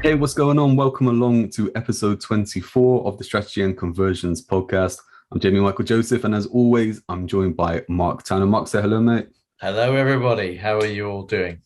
Hey, what's going on? Welcome along to episode 24 of the Strategy and Conversions podcast. I'm Jamie Michael Joseph, and as always, I'm joined by Mark Tanner. Mark, say hello, mate. Hello, everybody. How are you all doing?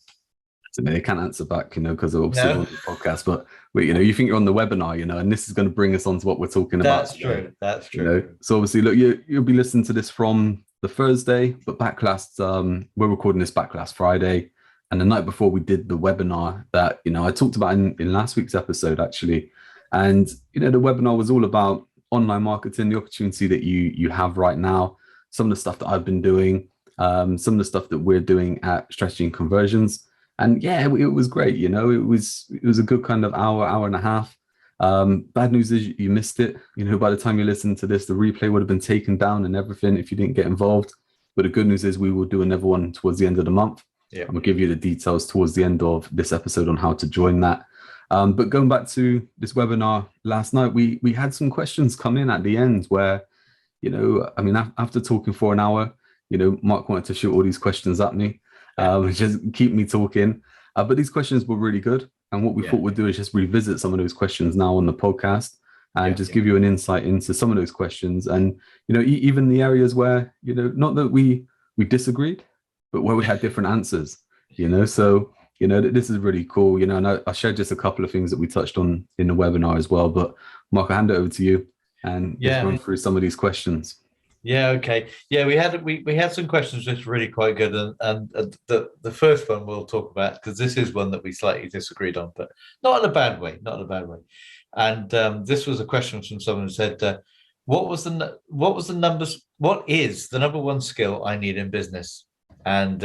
So they can't answer back, because obviously we're No, on the podcast, but you think you're on the webinar, and this is going to bring us on to what we're talking about that's today. true. That's true. So obviously, look, you'll be listening to this from the Thursday, but we're recording this back last Friday. And the night before we did the webinar that, I talked about in last week's episode, actually. And, the webinar was all about online marketing, the opportunity that you have right now, some of the stuff that I've been doing, some of the stuff that we're doing at Strategy and Conversions. And yeah, it was great. It was a good kind of hour and a half. Bad news is you missed it. By the time you listen to this, the replay would have been taken down and everything if you didn't get involved. But the good news is we will do another one towards the end of the month. Yeah. I'm going to give you the details towards the end of this episode on how to join that. But going back to this webinar last night, we had some questions come in at the end where, after talking for an hour, Mark wanted to shoot all these questions at me, just keep me talking. But these questions were really good. And what we thought we'd do is just revisit some of those questions now on the podcast and give you an insight into some of those questions. And, even the areas where, not that we disagreed, but where we had different answers, so, this is really cool, and I shared just a couple of things that we touched on in the webinar as well. But Mark, I'll hand it over to you and just run through some of these questions. Yeah. Okay. Yeah, we had some questions which were really quite good, and the first one we'll talk about because this is one that we slightly disagreed on, but not in a bad way, And this was a question from someone who said, "What is the number one skill I need in business?" And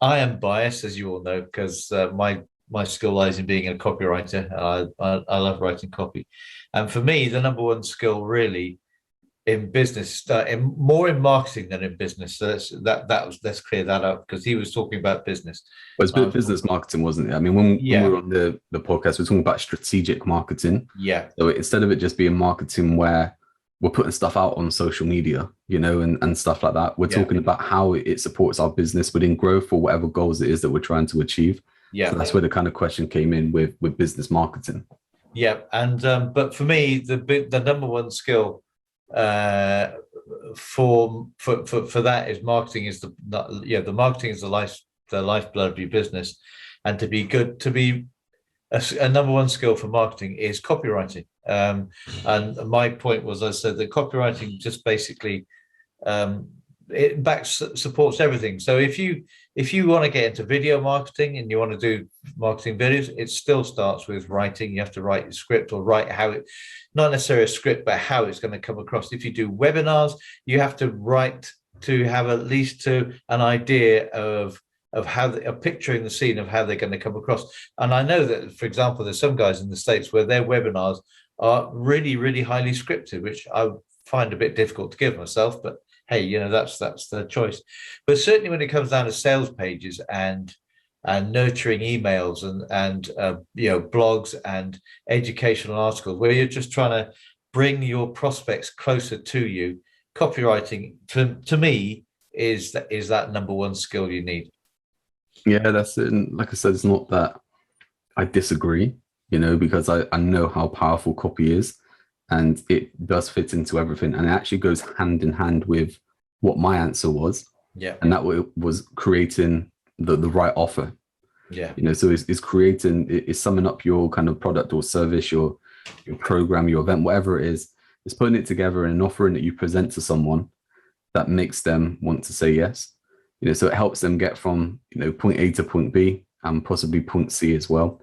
I am biased, as you all know, because my skill lies in being a copywriter. I love writing copy, and for me, the number one skill really in business, more in marketing than in business. So let's clear that up because he was talking about business. Well, it's business marketing, wasn't it? I mean, when we were on the podcast, we're talking about strategic marketing. Yeah. So instead of it just being marketing where we're putting stuff out on social media, and stuff like that, we're talking about how it supports our business within growth or whatever goals it is that we're trying to achieve. Yeah. So that's where the kind of question came in with business marketing. Yeah. And but for me, the number one skill for that is marketing is the marketing is the lifeblood of your business, and to be a number one skill for marketing is copywriting. And my point was, I said that copywriting just basically supports everything. So if you want to get into video marketing and you want to do marketing videos, it still starts with writing. You have to write your script or write how it, not necessarily a script, but how it's going to come across. If you do webinars, you have to write to have at least an idea of picturing the scene of how they're going to come across. And I know that, for example, there's some guys in the States where their webinars are really, really highly scripted, which I find a bit difficult to give myself, but hey, that's their choice. But certainly when it comes down to sales pages and nurturing emails and blogs and educational articles where you're just trying to bring your prospects closer to you, copywriting to me is that number one skill you need. Yeah, that's it. And like I said, it's not that I disagree, because I know how powerful copy is and it does fit into everything. And it actually goes hand in hand with what my answer was. Yeah. And that was creating the right offer. Yeah. So it's summing up your kind of product or service, your program, your event, whatever it is. It's putting it together in an offering that you present to someone that makes them want to say yes. So it helps them get from, point A to point B and possibly point C as well.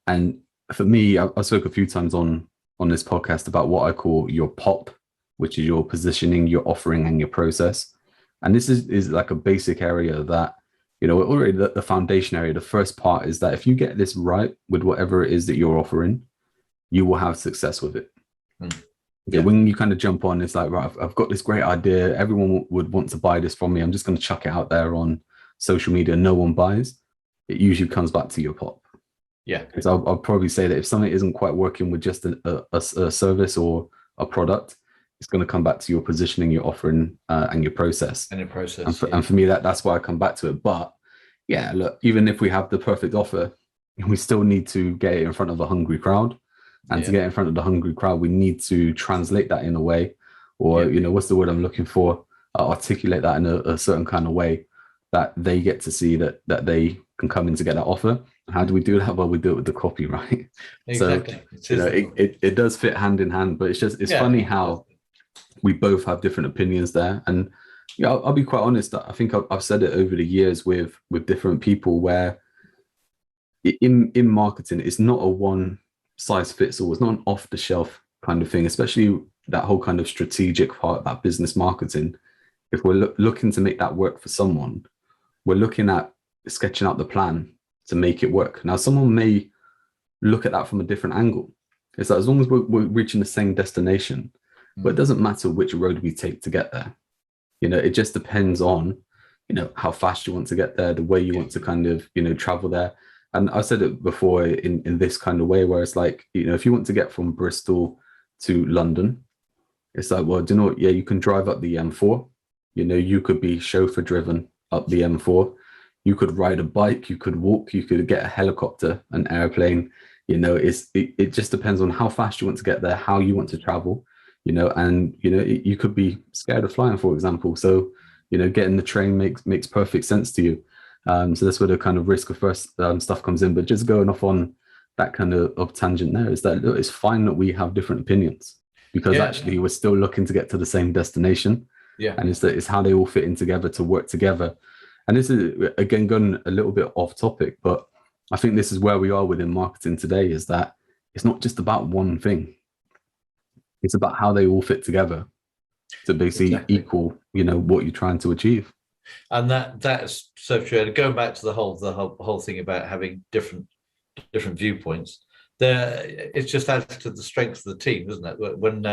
And for me, I spoke a few times on this podcast about what I call your POP, which is your positioning, your offering, and your process. And this is like a basic area that, already the foundation area. The first part is that if you get this right with whatever it is that you're offering, you will have success with it. Yeah. When you kind of jump on, it's like, right, I've got this great idea. Everyone would want to buy this from me. I'm just going to chuck it out there on social media. No one buys. It usually comes back to your POP. Yeah. Because I'll probably say that if something isn't quite working with just a service or a product, it's going to come back to your positioning, your offering, and your process. And for me, that's why I come back to it. But yeah, look, even if we have the perfect offer, we still need to get it in front of a hungry crowd. And to get in front of the hungry crowd, we need to translate that in a way, or, what's the word I'm looking for? Articulate that in a certain kind of way that they get to see that they can come in to get that offer. How do we do that? Well, we do it with the copy, right? Exactly. So, it does fit hand in hand, but it's funny how we both have different opinions there. And I'll be quite honest. I think I've said it over the years with different people where in marketing, it's not a one size fits all. It's not an off the shelf kind of thing, especially that whole kind of strategic part about business marketing. If we're looking to make that work for someone, we're looking at sketching out the plan to make it work. Now, someone may look at that from a different angle. It's like, as long as we're reaching the same destination, but it doesn't matter which road we take to get there. It just depends on, how fast you want to get there, the way you want to kind of, travel there. And I said it before in this kind of way, where it's like, if you want to get from Bristol to London, it's like, well, do you know what? Yeah, you can drive up the M4. You could be chauffeur driven up the M4. You could ride a bike. You could walk. You could get a helicopter, an airplane. It just depends on how fast you want to get there, how you want to travel. And you could be scared of flying, for example. So, getting the train makes perfect sense to you. So that's where the kind of risk averse stuff comes in. But just going off on that kind of tangent there is that, look, it's fine that we have different opinions, because actually we're still looking to get to the same destination. Yeah. And it's how they all fit in together to work together. And this is, again, going a little bit off topic, but I think this is where we are within marketing today, is that it's not just about one thing. It's about how they all fit together to basically equal, what you're trying to achieve. And that's so true. And going back to the whole thing about having different viewpoints, it just adds to the strength of the team, doesn't it? When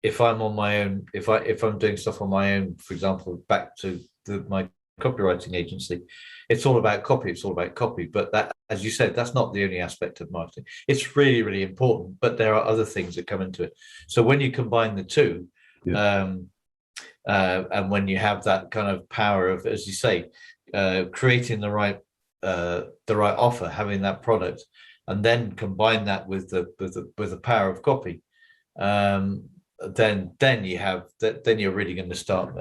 if I'm on my own, if I'm doing stuff on my own, for example, back to my copywriting agency, it's all about copy. But that, as you said, that's not the only aspect of marketing. It's really, really important, but there are other things that come into it. So when you combine the two, and when you have that kind of power of, as you say, creating the right offer, having that product, and then combine that with the power of copy, then you're really going to start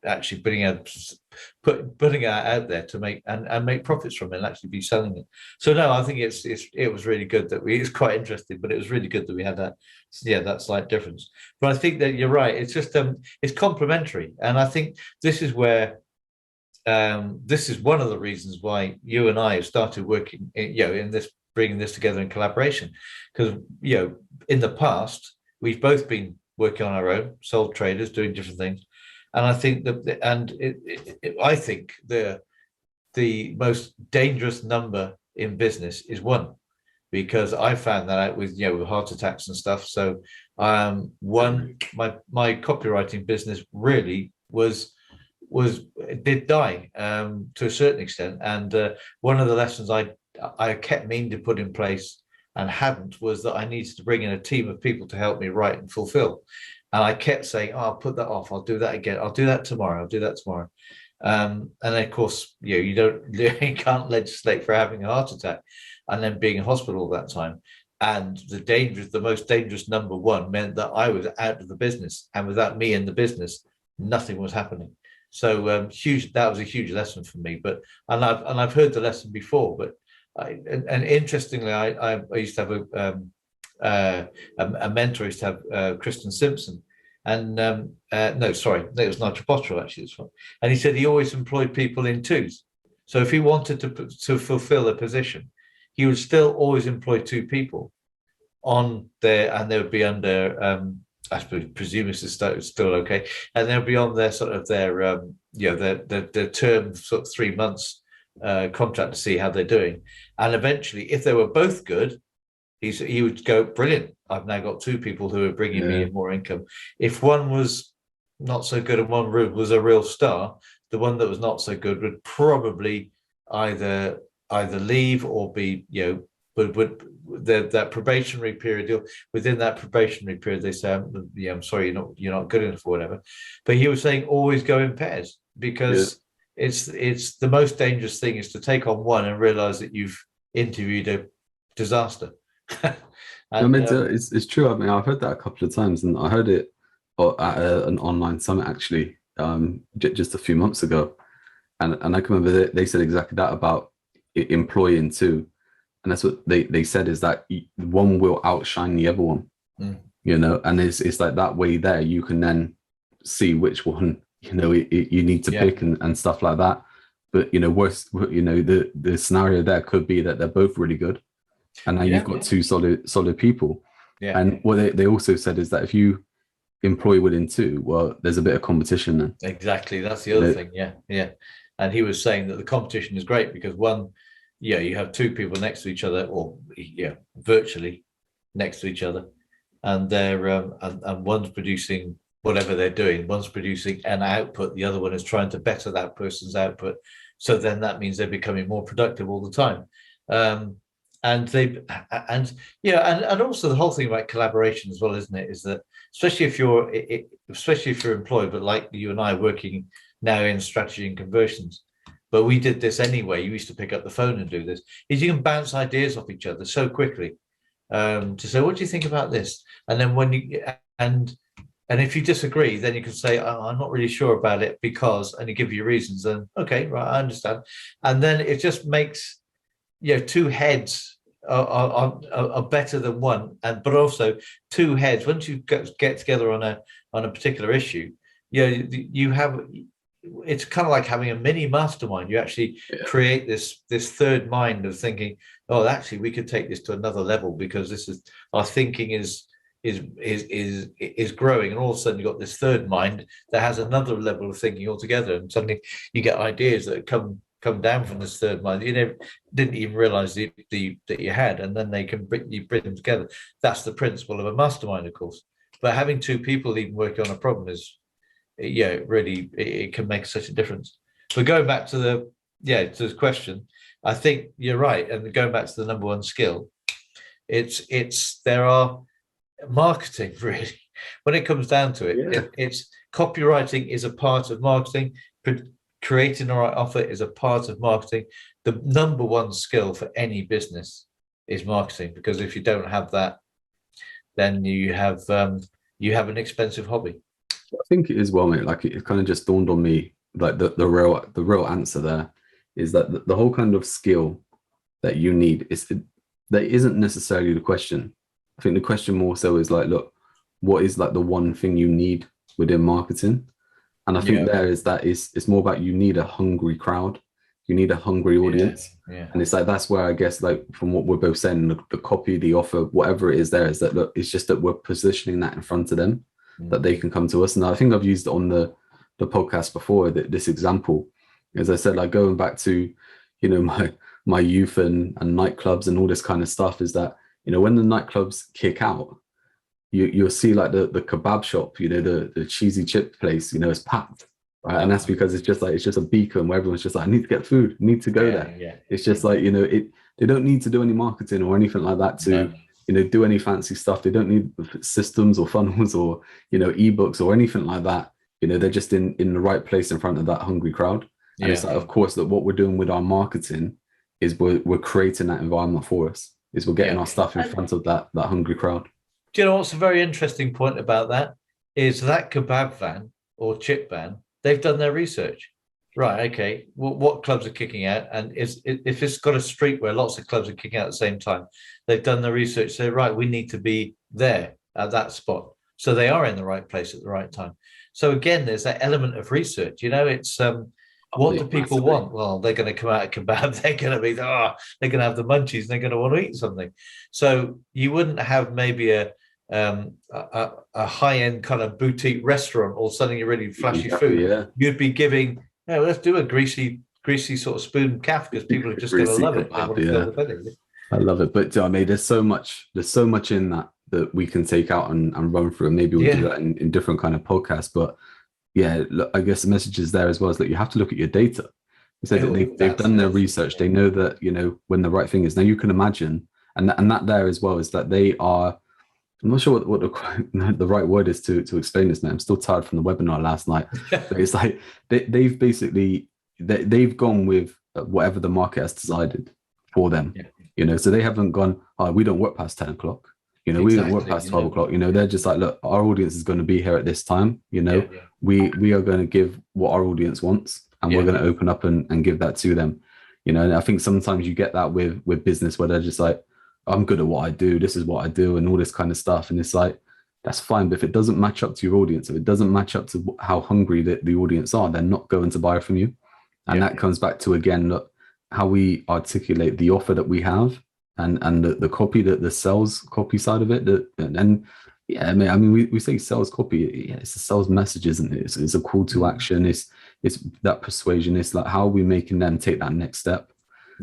actually putting it out there to make profits from it and actually be selling it. So no, I think it was really good that it's quite interesting, but it was really good that we had that slight difference. But I think that you're right. It's just it's complementary, and I think this is where this is one of the reasons why you and I have started working, in this, bringing this together in collaboration, because in the past we've both been working on our own, sole traders, doing different things. And I think I think the most dangerous number in business is one, because I found that out with heart attacks and stuff. So my copywriting business really did die to a certain extent. And one of the lessons I kept meaning to put in place and hadn't was that I needed to bring in a team of people to help me write and fulfill. And I kept saying, I'll put that off. I'll do that again. I'll do that tomorrow. I'll do that tomorrow. And then, of course, you can't legislate for having a heart attack and then being in hospital all that time. And the most dangerous number one meant that I was out of the business. And without me in the business, nothing was happening. So that was a huge lesson for me. And I've heard the lesson before. But interestingly, I used to have a mentor, used to have Kristen Simpson, and no, sorry, it was Nigel Botterill actually. This one, and he said he always employed people in twos. So if he wanted to fulfill a position, he would still always employ two people on there, and they would be under. I presume it's still okay, and they'll be on their sort of their term sort of 3 months contract to see how they're doing, and eventually, if they were both good, he would go, brilliant, I've now got two people who are bringing me in more income. If one was not so good and one was a real star, the one that was not so good would probably either leave or be would that probationary period, within that probationary period, they say, I'm sorry, you're not good enough or whatever. But he was saying always go in pairs, because it's the most dangerous thing is to take on one and realize that you've interviewed a disaster. I And mean, it's true. I mean, I've heard that a couple of times, and I heard it at an online summit actually, just a few months ago, and I can remember they said exactly that about employing two, and that's what they said is that one will outshine the other one, you know, and it's like that way there you can then see which one you need to pick and stuff like that. But worst, the scenario there could be that they're both really good, and now you've got two solid people. Yeah. And what they also said is that if you employ within two, well, there's a bit of competition then. Exactly, that's the other thing. Yeah. And he was saying that the competition is great because one, you have two people next to each other, or virtually next to each other, and they're and one's producing whatever they're doing. One's producing an output, the other one is trying to better that person's output. So then that means they're becoming more productive all the time. And also the whole thing about collaboration as well, isn't it? Is that especially if you're employed, but like you and I working now in strategy and conversions, but we did this anyway. You used to pick up the phone and do this. Is you can bounce ideas off each other so quickly to say, what do you think about this? And then and if you disagree, then you can say, I'm not really sure about it because, and you give your reasons. And okay, right, I understand. And then it just makes two heads are better than one, but also two heads. Once you get together on a particular issue, you have. It's kind of like having a mini mastermind. You actually create this third mind of thinking, oh, actually, we could take this to another level because this is our thinking is growing, and all of a sudden you've got this third mind that has another level of thinking altogether, and suddenly you get ideas that come down from this third mind you didn't even realize that you had, and then you bring them together. That's the principle of a mastermind, of course. But having two people even working on a problem is really it can make such a difference. But going back to the question, I think you're right, and going back to the number one skill, there are marketing really when it comes down to it. It's copywriting is a part of marketing. Creating the right offer is a part of marketing. The number one skill for any business is marketing, because if you don't have that, then you have an expensive hobby. I think it is, well, mate. Like it kind of just dawned on me, like the real answer there is that the whole kind of skill that you need that isn't necessarily the question. I think the question more so is like, look, what is like the one thing you need within marketing? And I think it's more about you need a hungry crowd, you need a hungry audience, and it's like that's where I guess like from what we're both saying, the copy, the offer, whatever it is, there is that look, it's just that we're positioning that in front of them, that they can come to us. And I think I've used it on the podcast before, this example, as I said, like going back to my youth and nightclubs and all this kind of stuff, is that when the nightclubs kick out, you'll see like the kebab shop, the cheesy chip place, it's packed, right? And that's because it's just a beacon where everyone's just like, I need to get food, I need to go there. Yeah. It's just like, they don't need to do any marketing or anything like that to, do any fancy stuff. They don't need systems or funnels or, ebooks or anything like that. They're just in the right place in front of that hungry crowd. And it's like, of course, that what we're doing with our marketing is we're creating that environment for us, is we're getting our stuff in front of that hungry crowd. Do you know what's a very interesting point about that? Is that kebab van or chip van, they've done their research. Right, okay, what clubs are kicking out? And if it's got a street where lots of clubs are kicking out at the same time, they've done the research, say, right, we need to be there at that spot. So they are in the right place at the right time. So again, there's that element of research. It's what do people want? Well, they're going to come out of kebab. They're going to be, they're going to have the munchies. And they're going to want to eat something. So you wouldn't have maybe a high-end kind of boutique restaurant or something really flashy food. Yeah. You'd be giving, let's do a greasy sort of spoon calf, because people are just going to love it. I love it. But I mean, there's so much in that we can take out and run through, and maybe we'll do that in different kind of podcasts. But look, I guess the message is there as well, is that you have to look at your data. So that they've done their research. They know that, when the right thing is. Now you can imagine, and that there as well is that they are, I'm not sure what the right word is to explain this now. I'm still tired from the webinar last night. But it's like they've basically they've gone with whatever the market has decided for them. So they haven't gone, oh, we don't work past 10 o'clock. We don't work past 12 o'clock. They're just like, look, our audience is going to be here at this time. We are going to give what our audience wants, and we're going to open up and give that to them. And I think sometimes you get that with business, where they're just like, I'm good at what I do. This is what I do, and all this kind of stuff. And it's like, that's fine. But if it doesn't match up to your audience, if it doesn't match up to how hungry the audience are, they're not going to buy from you. And that comes back to, again, look, how we articulate the offer that we have, and the copy, the sales copy side of it. We say sales copy. It's a sales message, isn't it? It's a call to action. It's that persuasion. It's like, how are we making them take that next step?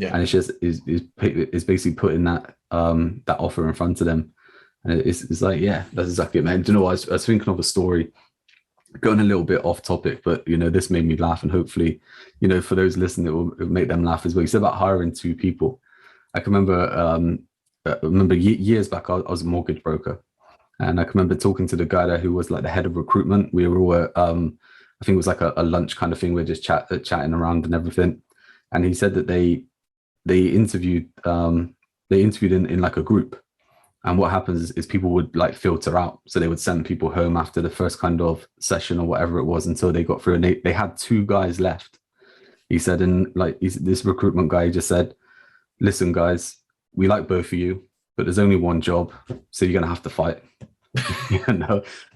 And it's basically putting that offer in front of them. And it's like, that's exactly it, man. Do you know what? I was thinking of a story, going a little bit off topic, but this made me laugh, and hopefully, for those listening, it will make them laugh as well. You said about hiring 2 people. I can remember years back, I was a mortgage broker, and I can remember talking to the guy there who was like the head of recruitment. We were all, I think it was like a lunch kind of thing. We're just chatting around and everything. And he said that they interviewed in like a group. And what happens is people would like filter out. So they would send people home after the first kind of session or whatever it was, until they got through. And they had 2 guys left. He said, and like this recruitment guy just said, listen, guys, we like both of you, but there's only one job, so you're going to have to fight.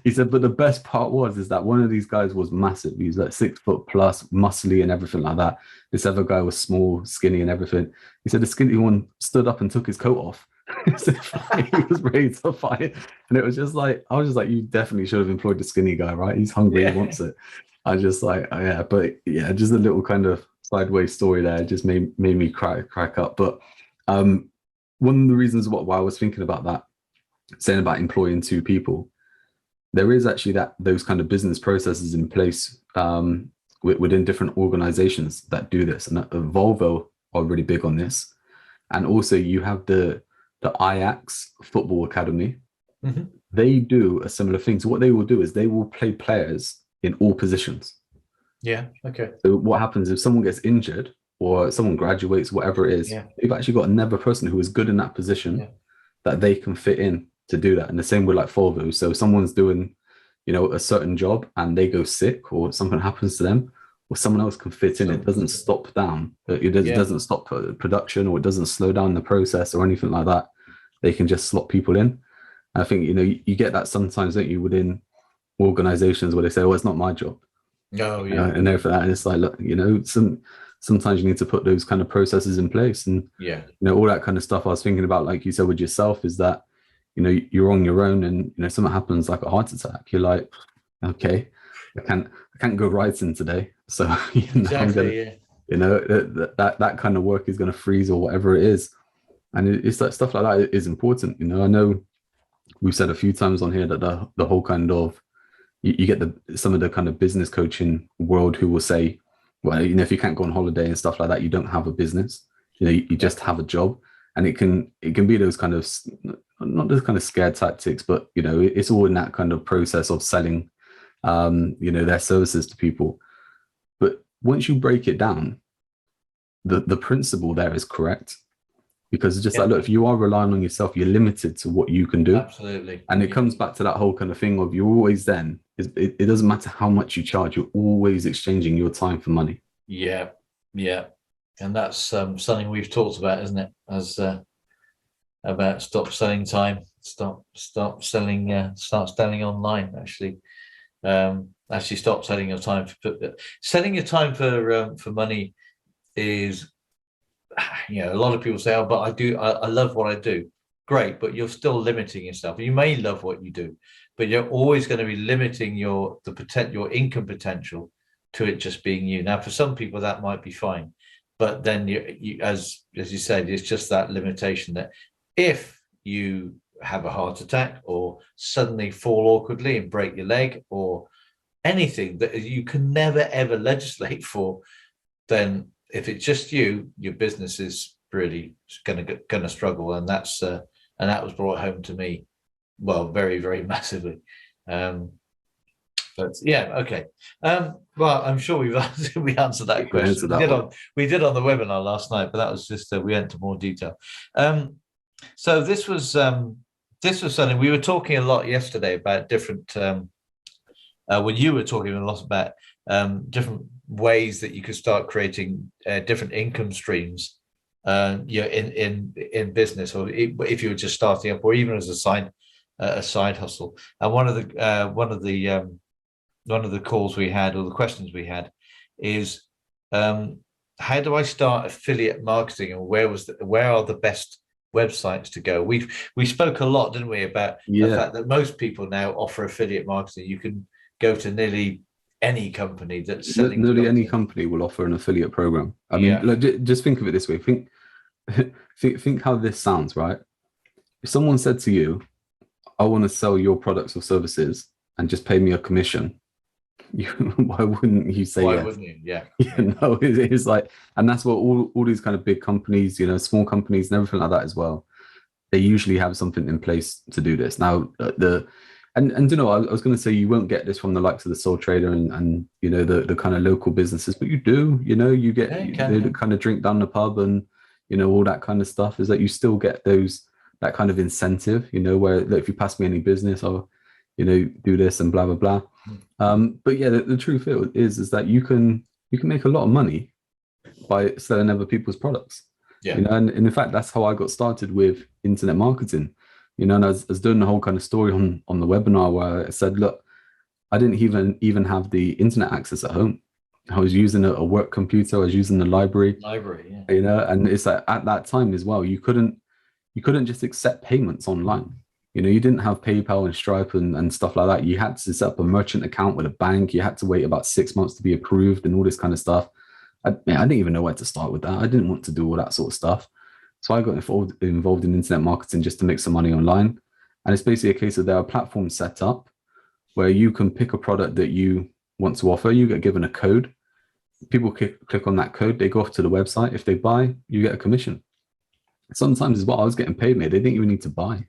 He said, but the best part is that one of these guys was massive. He was like 6 foot plus, muscly and everything like that. This other guy was small, skinny and everything. He said the skinny one stood up and took his coat off. He was ready to fight. And it was just like, I was just like, you definitely should have employed the skinny guy, right? He's hungry, he wants it. I just like, just a little kind of sideways story there. It just made me crack up. But one of the reasons why I was thinking about that, saying about employing 2 people, there is actually those kind of business processes in place within different organizations that do this, and Volvo are really big on this. And also you have the Ajax football academy. They do a similar thing. So what they will do is they will play players in all positions. So what happens if someone gets injured or someone graduates, whatever it is, they've actually got another person who is good in that position that they can fit in to do that. And the same with like Volvo. So if someone's doing, a certain job and they go sick or something happens to them, or someone else can fit in. It doesn't stop down. It doesn't stop production, or it doesn't slow down the process or anything like that. They can just slot people in. I think, you get that sometimes, don't you, within organizations where they say, oh, it's not my job. And everything. And it's like, look, sometimes you need to put those kind of processes in place. And, all that kind of stuff I was thinking about, like you said with yourself, is that, you're on your own and, something happens like a heart attack. You're like, okay, I can't go writing today. So, that kind of work is going to freeze or whatever it is. And it's like stuff like that is important. I know we've said a few times on here that the whole kind of, you get some of the kind of business coaching world who will say, well, if you can't go on holiday and stuff like that, you don't have a business. You just have a job. And it can be those kind of, not those kind of scare tactics, but it's all in that kind of process of selling their services to people. But once you break it down, the principle there is correct. Because it's just like, look, if you are relying on yourself, you're limited to what you can do. Absolutely. And it comes back to that whole kind of thing of, you're always then, it doesn't matter how much you charge, you're always exchanging your time for money. Yeah. And that's something we've talked about, isn't it? As about stop selling time, start selling online, actually. Actually stop selling your time. Selling your time for money is, a lot of people say, oh, but I love what I do. Great, but you're still limiting yourself. You may love what you do, but you're always going to be limiting your income potential to it just being you. Now, for some people that might be fine, but then you as you said, it's just that limitation that if you have a heart attack or suddenly fall awkwardly and break your leg or anything that you can never ever legislate for, then if it's just you, your business is really gonna struggle, and that was brought home to me, well, very, very massively. But yeah, okay. Well, I'm sure we answered that question. Answer that We did on the webinar last night, but that was just we went into more detail. So this was something we were talking a lot yesterday about different. When you were talking a lot about different ways that you could start creating different income streams, in business, or if you were just starting up, or even as a side hustle. And one of the calls we had, or the questions we had, is how do I start affiliate marketing, and where are the best websites to go? We spoke a lot, didn't we, about the fact that most people now offer affiliate marketing. You can go to nearly any company that's selling. Nearly any company will offer an affiliate program. I mean, like, just think of it this way. Think how this sounds, right? If someone said to you, I want to sell your products or services and just pay me a commission, why wouldn't you say yes? Wouldn't you? Yeah. No, it's like, and that's what all these kind of big companies, small companies and everything like that as well, they usually have something in place to do this. Now, I was going to say you won't get this from the likes of the Sole Trader and the kind of local businesses, but you do. You get they kind of drink down the pub and all that kind of stuff. Is that you still get that kind of incentive, where if you pass me any business, I'll do this and blah blah blah. But yeah, the truth is that you can make a lot of money by selling other people's products. Yeah. And in fact, that's how I got started with internet marketing. And I was doing the whole kind of story on the webinar where I said, look, I didn't even have the internet access at home. I was using a work computer. I was using the library. Yeah. And it's like at that time as well, you couldn't just accept payments online. You didn't have PayPal and Stripe and stuff like that. You had to set up a merchant account with a bank. You had to wait about 6 months to be approved and all this kind of stuff. I didn't even know where to start with that. I didn't want to do all that sort of stuff. So I got involved in internet marketing just to make some money online. And it's basically a case of there are platforms set up where you can pick a product that you want to offer. You get given a code. People click on that code. They go off to the website. If they buy, you get a commission. Sometimes as well, I was getting paid, mate. They didn't even need to buy.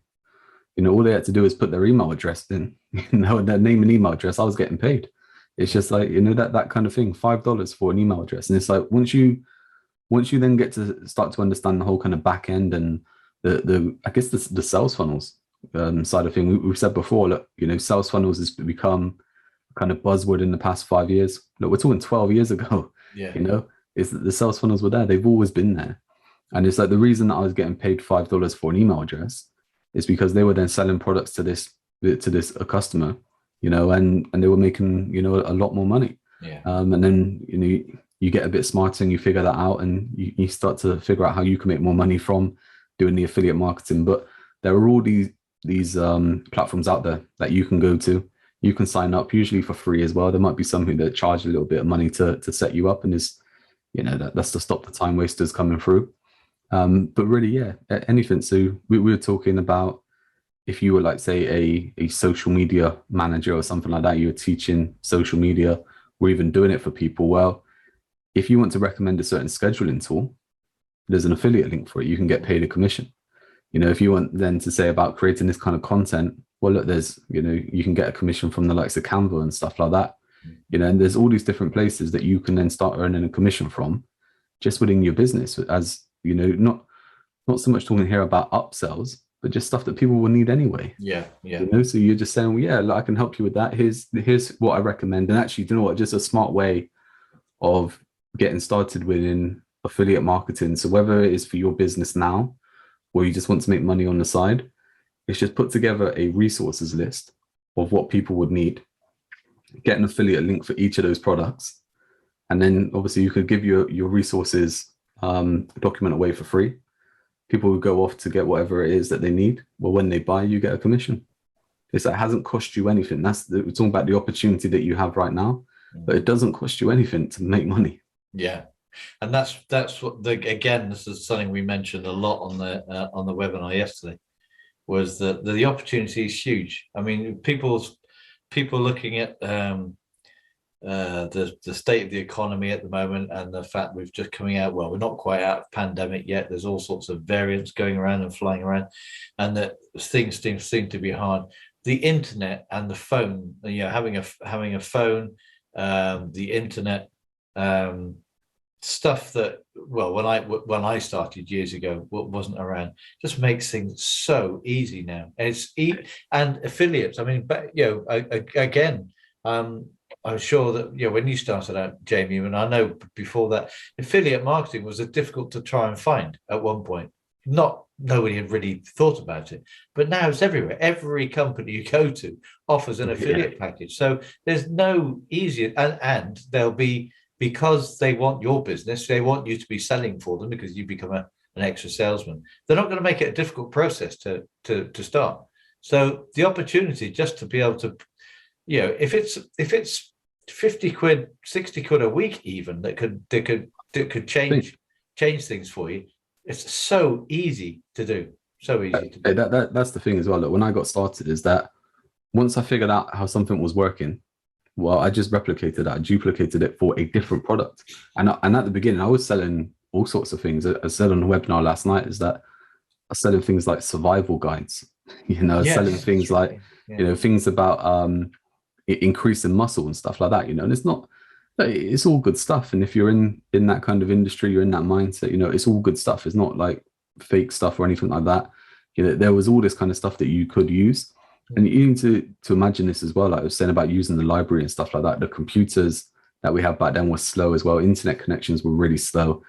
All they had to do is put their email address in, their name and email address. I was getting paid. It's just like, that kind of thing, $5 for an email address. And it's like, once you then get to start to understand the whole kind of back end and the sales funnels side of thing, we've said before, look, sales funnels has become kind of buzzword in the past 5 years. Look, we're talking 12 years ago. Yeah. Is that the sales funnels were there. They've always been there. And it's like the reason that I was getting paid $5 for an email address is because they were then selling products to a customer, and they were making, a lot more money. Yeah. And then, you get a bit smarter and you figure that out and you start to figure out how you can make more money from doing the affiliate marketing. But there are all these platforms out there that you can go to. You can sign up usually for free as well. There might be something that charge a little bit of money to set you up, and that's to stop the time wasters coming through. But really, yeah, anything. So we were talking about if you were like, say, a social media manager or something like that, you were teaching social media or even doing it for people. Well, if you want to recommend a certain scheduling tool, there's an affiliate link for it. You can get paid a commission. If you want then to say about creating this kind of content, well, look, there's, you can get a commission from the likes of Canva and stuff like that. And there's all these different places that you can then start earning a commission from just within your business, as not so much talking here about upsells, but just stuff that people will need anyway. Yeah. So you're just saying, well, yeah, look, I can help you with that. Here's what I recommend. And actually, just a smart way of getting started within affiliate marketing. So whether it is for your business now, or you just want to make money on the side, it's just put together a resources list of what people would need, get an affiliate link for each of those products. And then obviously you could give your resources document away for free. People will go off to get whatever it is that they need. Well, when they buy, you get a commission. It hasn't cost you anything. We're talking about the opportunity that you have right now, but it doesn't cost you anything to make money. Yeah. And that's what again, this is something we mentioned a lot on the webinar yesterday, was that the opportunity is huge. I mean, people looking at the state of the economy at the moment, and the fact we've just coming out, well, we're not quite out of pandemic yet. There's all sorts of variants going around and flying around, and that things seem to be hard. the internet and the phone, having a phone, the internet, stuff that, well, when I started years ago, what wasn't around, just makes things so easy now. And affiliates. I mean, but again, I'm sure that when you started out, Jamie, and I know before that, affiliate marketing was difficult to try and find at one point. Nobody had really thought about it, but now it's everywhere. Every company you go to offers an affiliate package, so there's no easier, and they'll be, because they want your business, they want you to be selling for them because you become an extra salesman. They're not going to make it a difficult process to start. So the opportunity just to be able to, if it's 50 quid, 60 quid a week, even that could change things for you. It's so easy to do. So easy to do. That's the thing as well. Look, when I got started, is that once I figured out how something was working, well, I just replicated that. I duplicated it for a different product. And at the beginning, I was selling all sorts of things. I said on the webinar last night is that I was selling things like survival guides, selling things like, things about increasing muscle and stuff like that, and it's all good stuff. And if you're in that kind of industry, you're in that mindset, it's all good stuff. It's not like fake stuff or anything like that. There was all this kind of stuff that you could use. And you need to imagine this as well. Like I was saying about using the library and stuff like that. The computers that we had back then were slow as well. Internet connections were really slow.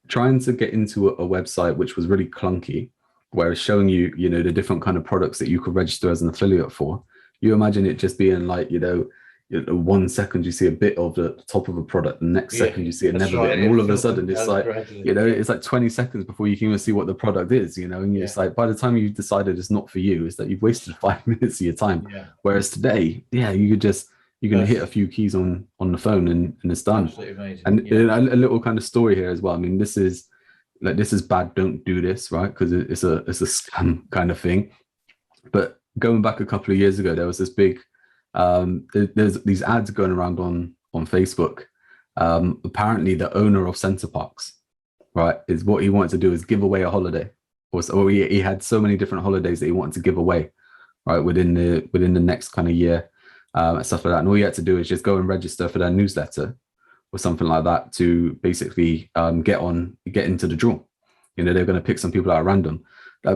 Trying to get into a website which was really clunky, where it's showing you, the different kind of products that you could register as an affiliate for. You imagine it just being like, 1 second you see a bit of the top of a product, the next second you see another bit, and all of a sudden it's like, it's like 20 seconds before you can even see what the product is, and it's like, by the time you've decided it's not for you, it's that you've wasted 5 minutes of your time. Whereas today, you can hit a few keys on the phone and it's done. Absolutely amazing. And a little kind of story here as well. I mean, this is bad, don't do this, right? Because it's a scam kind of thing. But going back a couple of years ago, there was this big there's these ads going around on Facebook. Apparently the owner of Center Parks, right, is what he wanted to do is give away a holiday, or he had so many different holidays that he wanted to give away, right, within the next kind of year, and stuff like that. And all you had to do is just go and register for their newsletter or something like that to basically get into the draw. They're going to pick some people out at random.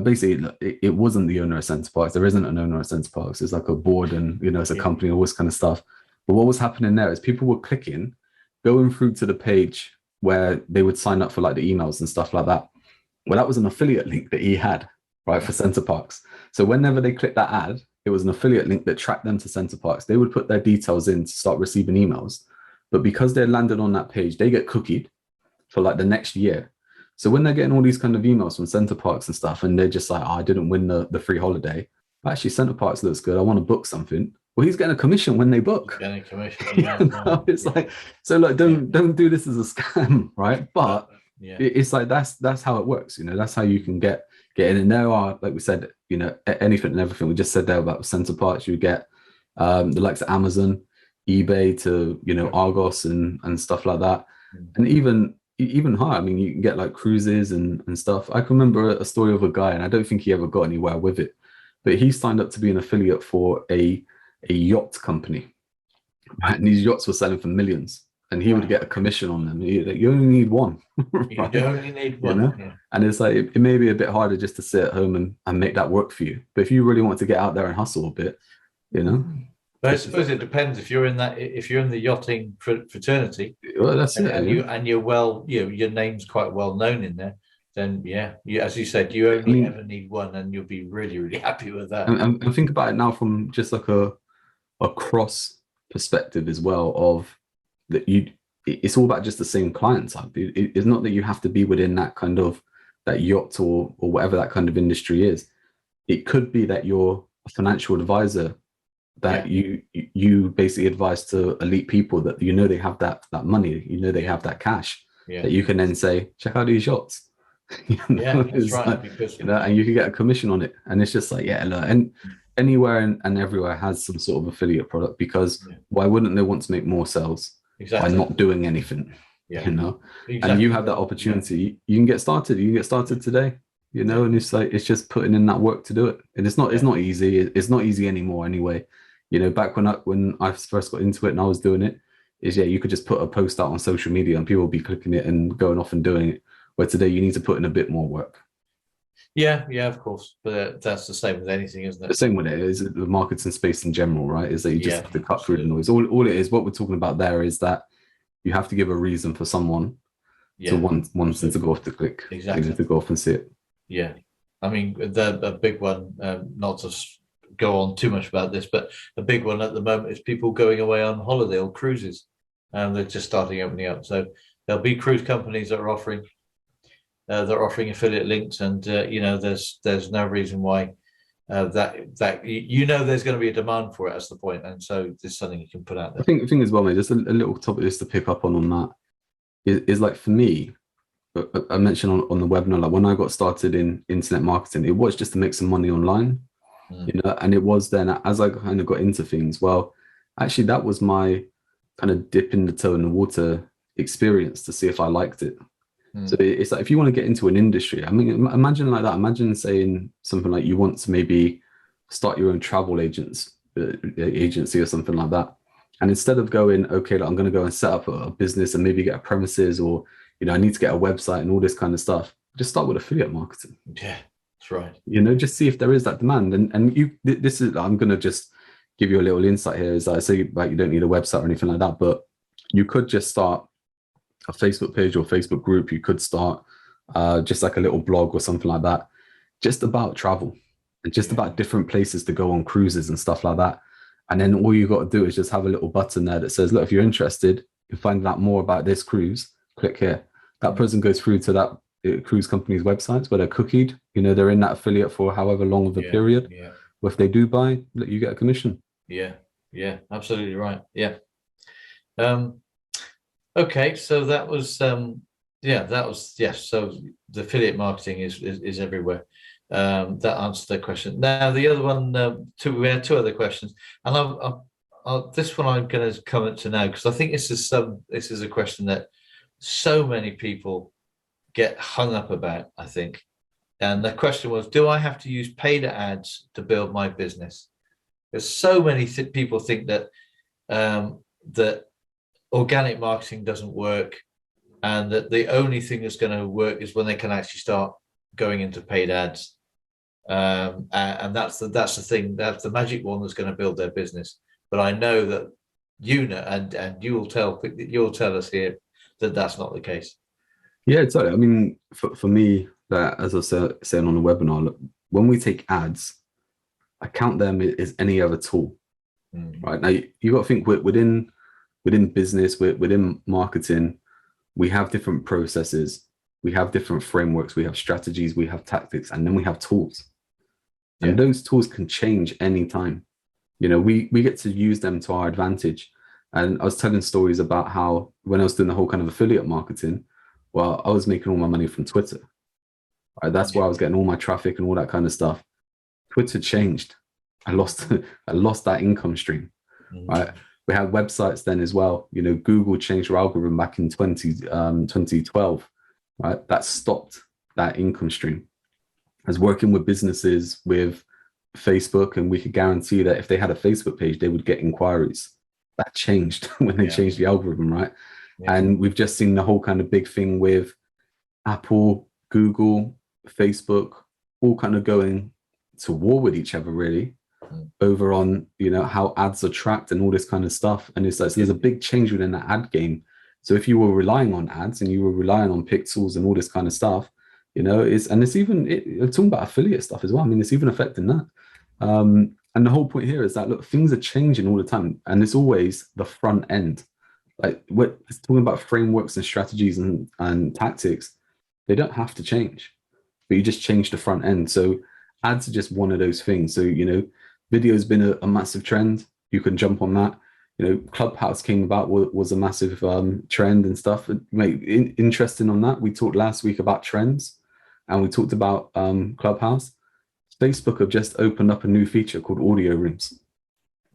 Basically, it wasn't the owner of Center Parks. There isn't an owner of Center Parks. It's like a board, and it's a company, all this kind of stuff. But what was happening there is people were going through to the page where they would sign up for like the emails and stuff like that. Well, that was an affiliate link that he had, right, for Center Parks. So whenever they clicked that ad, it was an affiliate link that tracked them to Center Parks. They would put their details in to start receiving emails. But because they landed on that page, they get cookied for like the next year. So when they're getting all these kind of emails from Center Parks and stuff, and they're just like, I didn't win the free holiday. Actually, Center Parks looks good. I want to book something. Well, he's getting a commission when they book. He's getting a commission. It's like, so like, don't do this as a scam, right? But it's like that's how it works. That's how you can get in. And there are, like we said, anything and everything we just said there about Center Parks. You get the likes of Amazon, eBay to Argos and stuff like that, and even higher. I mean, you can get like cruises and stuff. I can remember a story of a guy, and I don't think he ever got anywhere with it, but he signed up to be an affiliate for a yacht company, right? And these yachts were selling for millions, and he would get a commission on them. You only need one. Right? You only need one. And it's like, it may be a bit harder just to sit at home and make that work for you. But if you really want to get out there and hustle a bit, But I suppose it depends if you're in the yachting fraternity. Well, that's it. And you're your name's quite well known in there. Then as you said, you only ever need one, and you'll be really, really happy with that. And think about it now from just like a cross perspective as well, of that it's all about just the same client type. It's not that you have to be within that kind of that yacht or whatever that kind of industry is. It could be that you're a financial advisor, that you basically advise to elite people that they have that money, they have that cash, that you can then say, check out these yachts. That's right. Like, and you can get a commission on it. And it's just like, and anywhere and everywhere has some sort of affiliate product, because why wouldn't they want to make more sales by not doing anything? Exactly. And you have that opportunity. You can get started today. you know, and it's like it's just putting in that work to do it. And it's not easy. It's not easy anymore anyway. You know, back when I first got into it and I was doing it, you could just put a post out on social media and people will be clicking it and going off and doing it. Where today you need to put in a bit more work. Yeah, of course. But that's the same with anything, isn't it? The same with it is the marketing space in general, right? Is that you just have to cut through the noise. All it is, what we're talking about there is that you have to give a reason for someone to want them to go off the click. Exactly. To go off and see it. Yeah. I mean, the big one, not to go on too much about this, but a big one at the moment is people going away on holiday or cruises. And they're just starting opening up. So there'll be cruise companies that are offering affiliate links, and you know, there's no reason why that you know there's going to be a demand for it. That's the point, and so there's something you can put out there. I think as well, mate. Just a little topic just to pick up on that is like for me, I mentioned on the webinar, like when I got started in internet marketing, it was just to make some money online, you know, and it was then as I kind of got into things. Well, actually, that was my kind of dipping the toe in the water experience to see if I liked it. So it's like if you want to get into an industry, I mean, imagine like that. Imagine saying something like you want to maybe start your own travel agency or something like that. And instead of going, okay, like, I'm going to go and set up a business and maybe get a premises, or, you know, I need to get a website and all this kind of stuff, just start with affiliate marketing. Yeah, that's right. You know, just see if there is that demand. And this is, I'm going to just give you a little insight here. Is I say like you don't need a website or anything like that, but you could just start a Facebook page or Facebook group. You could start just like a little blog or something like that, just about travel and just about different places to go on cruises and stuff like that. And then all you got to do is just have a little button there that says, look, if you're interested in finding out more about this cruise, click here. That person goes through to that cruise company's websites where they're cookied. You know, they're in that affiliate for however long of a period. Yeah. Well, if they do buy, you get a commission. Yeah, absolutely right. Yeah. Okay, so that was So the affiliate marketing is everywhere. That answers the question. Now the other one, we had two other questions, and this one I'm going to comment to now because I think this is a question that so many people get hung up about, I think. And the question was, do I have to use paid ads to build my business? There's so many people think that that organic marketing doesn't work, and that the only thing that's going to work is when they can actually start going into paid ads. And that's the thing, that's the magic one that's going to build their business. But I know that you know, and you'll tell us here that that's not the case. Yeah, totally. I mean, for me, that as I was saying on the webinar, look, when we take ads, I count them as any other tool. Right now, you got to think within business, within marketing, we have different processes, we have different frameworks, we have strategies, we have tactics, and then we have tools. And those tools can change anytime. You know, we get to use them to our advantage. And I was telling stories about how when I was doing the whole kind of affiliate marketing, well, I was making all my money from Twitter. Right? That's where I was getting all my traffic and all that kind of stuff. Twitter changed. I lost that income stream. Right? We had websites then as well. You know, Google changed their algorithm back in 2012. Right? That stopped that income stream. I was working with businesses with Facebook, and we could guarantee that if they had a Facebook page, they would get inquiries. That changed when they changed the algorithm, right? And we've just seen the whole kind of big thing with Apple, Google, Facebook, all kind of going to war with each other, really, over on, you know, how ads are tracked and all this kind of stuff. And it's like, so there's a big change within that ad game. So if you were relying on ads and you were relying on pixels and all this kind of stuff, you know, it's talking about affiliate stuff as well. I mean, it's even affecting that. And the whole point here is that, look, things are changing all the time, and it's always the front end. Like we're talking about frameworks and strategies and tactics, they don't have to change, but you just change the front end. So ads are just one of those things. So, you know, video has been a massive trend. You can jump on that. You know, Clubhouse came about, was a massive trend and stuff. Interesting on that. We talked last week about trends, and we talked about Clubhouse. Facebook have just opened up a new feature called audio rooms.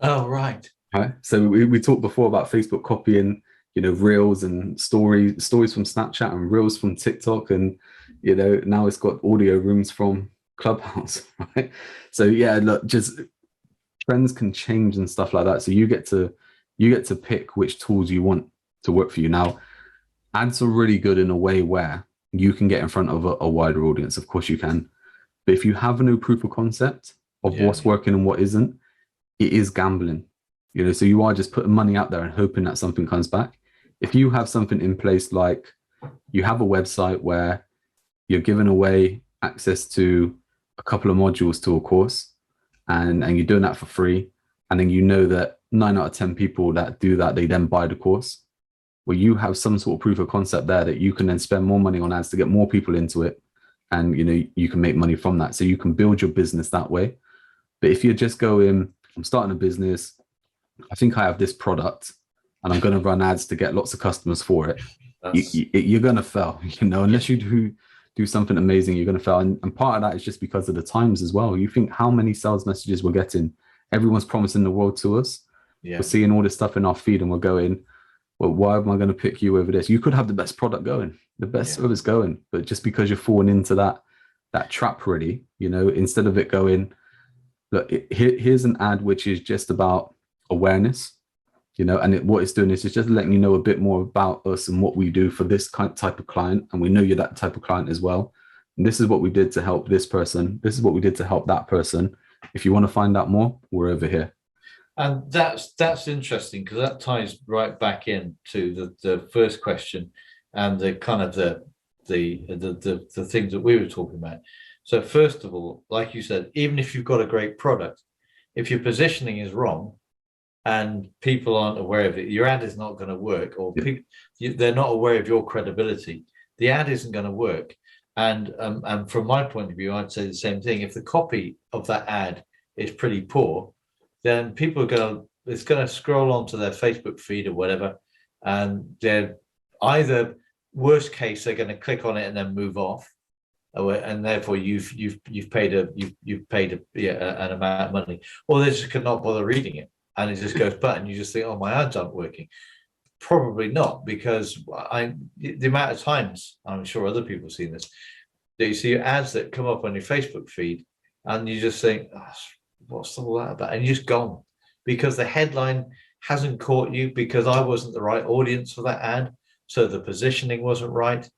Oh, right. Right. So we talked before about Facebook copying reels and stories from Snapchat and reels from TikTok, and now it's got audio rooms from Clubhouse, right? So yeah, look, just trends can change and stuff like that. So you get to pick which tools you want to work for you. Now, ads are really good in a way where you can get in front of a wider audience. Of course you can. But if you have no proof of concept of what's working and what isn't, it is gambling. So you are just putting money out there and hoping that something comes back. If you have something in place, like you have a website where you're giving away access to a couple of modules to a course, and you're doing that for free, and then that 9 out of 10 people that do that, they then buy the course, well, you have some sort of proof of concept there that you can then spend more money on ads to get more people into it, and you can make money from that. So you can build your business that way. But if you're just going, I'm starting a business, I think I have this product, and I'm going to run ads to get lots of customers for it, you're going to fail. Unless you do something amazing, you're going to fail. And part of that is just because of the times as well. You think how many sales messages we're getting. Everyone's promising the world to us. We're seeing all this stuff in our feed, and we're going, well, why am I going to pick you over this? You could have the best product going, the best service going, but just because you're falling into that trap already, instead of it going, look, here's an ad which is just about awareness, and what it's doing is it's just letting you know a bit more about us and what we do for this type of client, and we know you're that type of client as well. And this is what we did to help this person. This is what we did to help that person. If you want to find out more, we're over here. And that's interesting, because that ties right back into the first question and the kind of the things that we were talking about. So first of all, like you said, even if you've got a great product, if your positioning is wrong and people aren't aware of it, your ad is not going to work, or they're not aware of your credibility, the ad isn't going to work. And from my point of view, I'd say the same thing. If the copy of that ad is pretty poor, then people are it's going to scroll onto their Facebook feed or whatever, and they're either, worst case, they're going to click on it and then move off, and therefore you've paid an amount of money, or they just cannot bother reading it, and it just goes button. You just think, oh, my ads aren't working. Probably not, because the amount of times, I'm sure other people have seen this, that you see ads that come up on your Facebook feed, and you just think, oh, what's all that about? And you're just gone, because the headline hasn't caught you, because I wasn't the right audience for that ad, so the positioning wasn't right.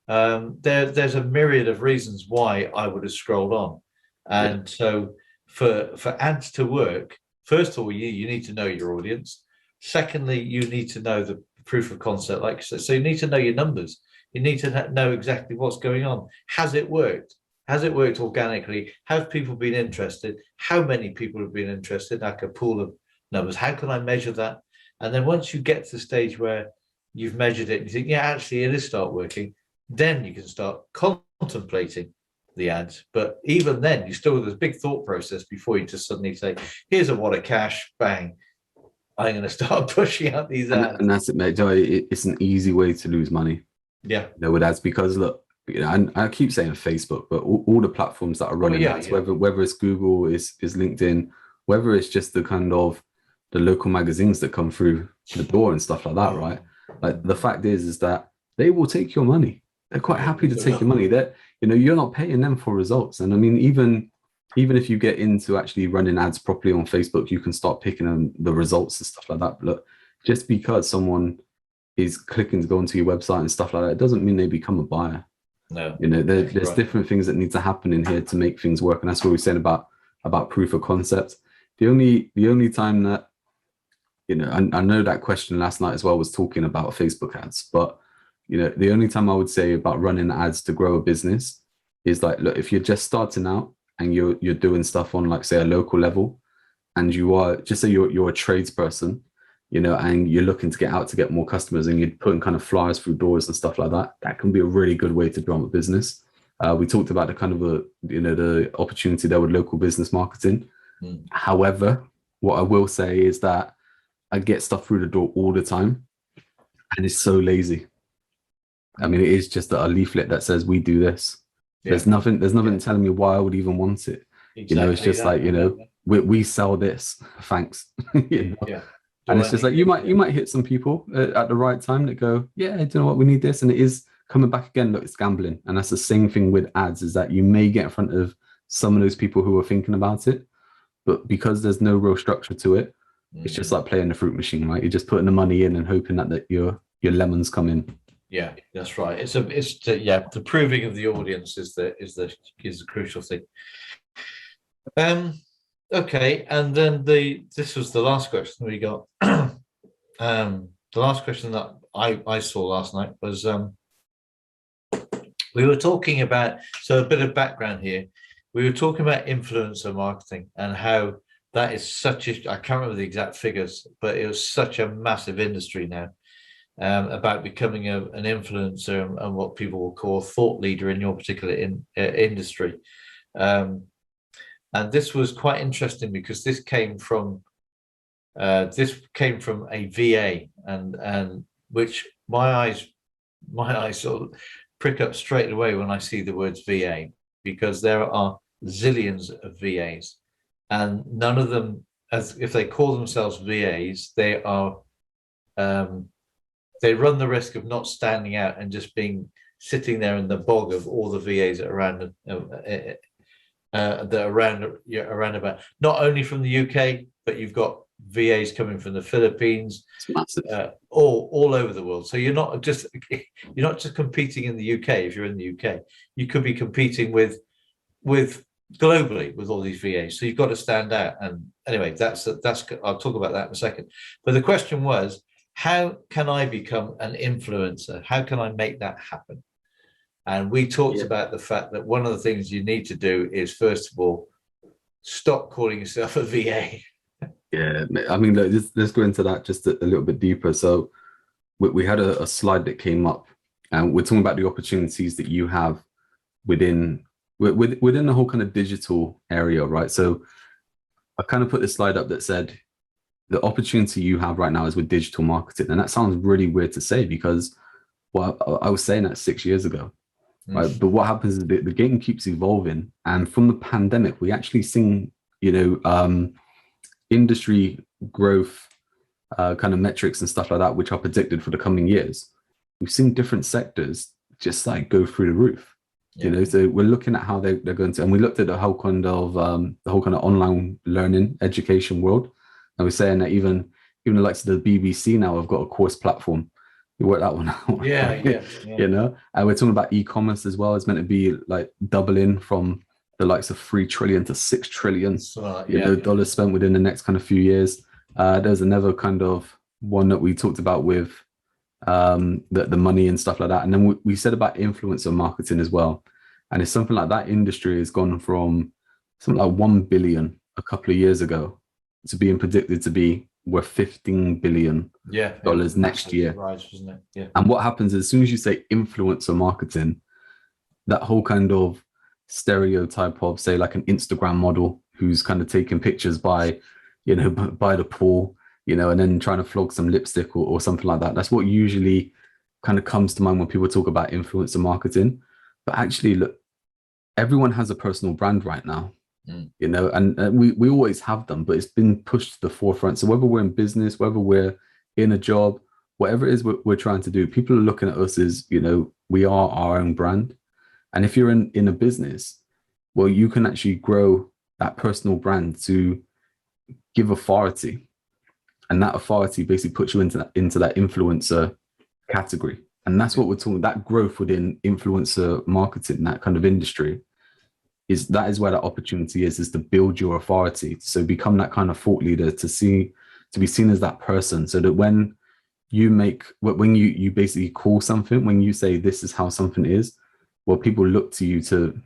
There's a myriad of reasons why I would have scrolled on. And so for ads to work, first of all, you need to know your audience. Secondly, you need to know the proof of concept, like you said. So you need to know your numbers. You need to know exactly what's going on. Has it worked? Has it worked organically? Have people been interested? How many people have been interested? Like a pool of numbers. How can I measure that? And then once you get to the stage where you've measured it, you think, yeah, actually it is start working, then you can start contemplating the ads. But even then, you still have this big thought process before you just suddenly say, here's a wad of cash, bang, I'm going to start pushing out these ads. And that's it, mate. It's an easy way to lose money. Yeah. With ads, because look, and I keep saying Facebook, but all the platforms that are running ads, whether it's Google, is LinkedIn, whether it's just the kind of the local magazines that come through the door and stuff like that, right? Like, the fact is that they will take your money. They're quite happy to take your money. That you're not paying them for results. And I mean, even if you get into actually running ads properly on Facebook, you can start picking on the results and stuff like that. But look, just because someone is clicking to go onto your website and stuff like that, it doesn't mean they become a buyer. No, there's different things that need to happen in here to make things work, and that's what we're saying about proof of concept. The only time that I know that question last night as well was talking about Facebook ads, but the only time I would say about running ads to grow a business is like, look, if you're just starting out and you're doing stuff on, like, say, a local level, and you are, just say you're a tradesperson, and you're looking to get out to get more customers, and you're putting kind of flyers through doors and stuff like that, that can be a really good way to drum a business. We talked about the kind of the opportunity there with local business marketing. However, what I will say is that I get stuff through the door all the time, and it's so lazy. I mean, it is just a leaflet that says we do this. There's nothing telling me why I would even want it. Exactly. It's just like, we sell this. Thanks. Yeah. And it's just like you might hit some people at the right time that go, yeah, do you know what, we need this, and it is coming back again. Look, it's gambling, and that's the same thing with ads. Is that you may get in front of some of those people who are thinking about it, but because there's no real structure to it, it's just like playing the fruit machine, right? You're just putting the money in and hoping that your lemons come in. Yeah, that's right. The proving of the audience is the crucial thing. Okay, and then this was the last question we got. The last question that I saw last night was we were talking about, so a bit of background here. We were talking about influencer marketing and how that is such a, I can't remember the exact figures, but it was such a massive industry now, about becoming an influencer and what people will call a thought leader in your particular industry. And this was quite interesting because this came from a VA, and which my eyes sort of prick up straight away when I see the words VA, because there are zillions of VAs, and none of them, as if they call themselves VAs, they are they run the risk of not standing out and just sitting there in the bog of all the VAs that are around around about, not only from the UK, but you've got VAs coming from the Philippines, all over the world. So you're not just competing in the UK. If you're in the UK, you could be competing with globally with all these VAs. So you've got to stand out. And anyway, that's I'll talk about that in a second. But the question was, how can I become an influencer? How can I make that happen? And we talked about the fact that one of the things you need to do is, first of all, stop calling yourself a VA. Yeah, I mean, let's go into that just a little bit deeper. So we had a slide that came up, and we're talking about the opportunities that you have within the whole kind of digital area, right? So I kind of put this slide up that said the opportunity you have right now is with digital marketing. And that sounds really weird to say because, well, I was saying that 6 years ago. Right? But what happens is the game keeps evolving, and from the pandemic, we actually seen, industry growth kind of metrics and stuff like that, which are predicted for the coming years. We've seen different sectors just like go through the roof. So we're looking at how they're going to, and we looked at the whole kind of online learning education world, and we're saying that even the likes of the BBC now have got a course platform. You work that one out. And we're talking about e-commerce as well. It's meant to be like doubling from the likes of 3 trillion to 6 trillion dollars spent within the next kind of few years. There's another kind of one that we talked about with the money and stuff like that. And then we said about influencer marketing as well. And it's something like that industry has gone from something like 1 billion a couple of years ago to being predicted to be worth $15 billion next year. Rise, wasn't it? Yeah. And what happens is, as soon as you say influencer marketing, that whole kind of stereotype of, say, like an Instagram model who's kind of taking pictures by the pool, and then trying to flog some lipstick or something like that. That's what usually kind of comes to mind when people talk about influencer marketing. But actually, look, everyone has a personal brand right now. And we always have them, but it's been pushed to the forefront. So whether we're in business, whether we're in a job, whatever it is we're trying to do, people are looking at us as, we are our own brand. And if you're in a business, well, you can actually grow that personal brand to give authority. And that authority basically puts you into that influencer category. And that's what we're talking, that growth within influencer marketing, that kind of industry. That is where that opportunity is to build your authority. So become that kind of thought leader, to be seen as that person, so that when you basically call something, when you say this is how something is, well, people look to you to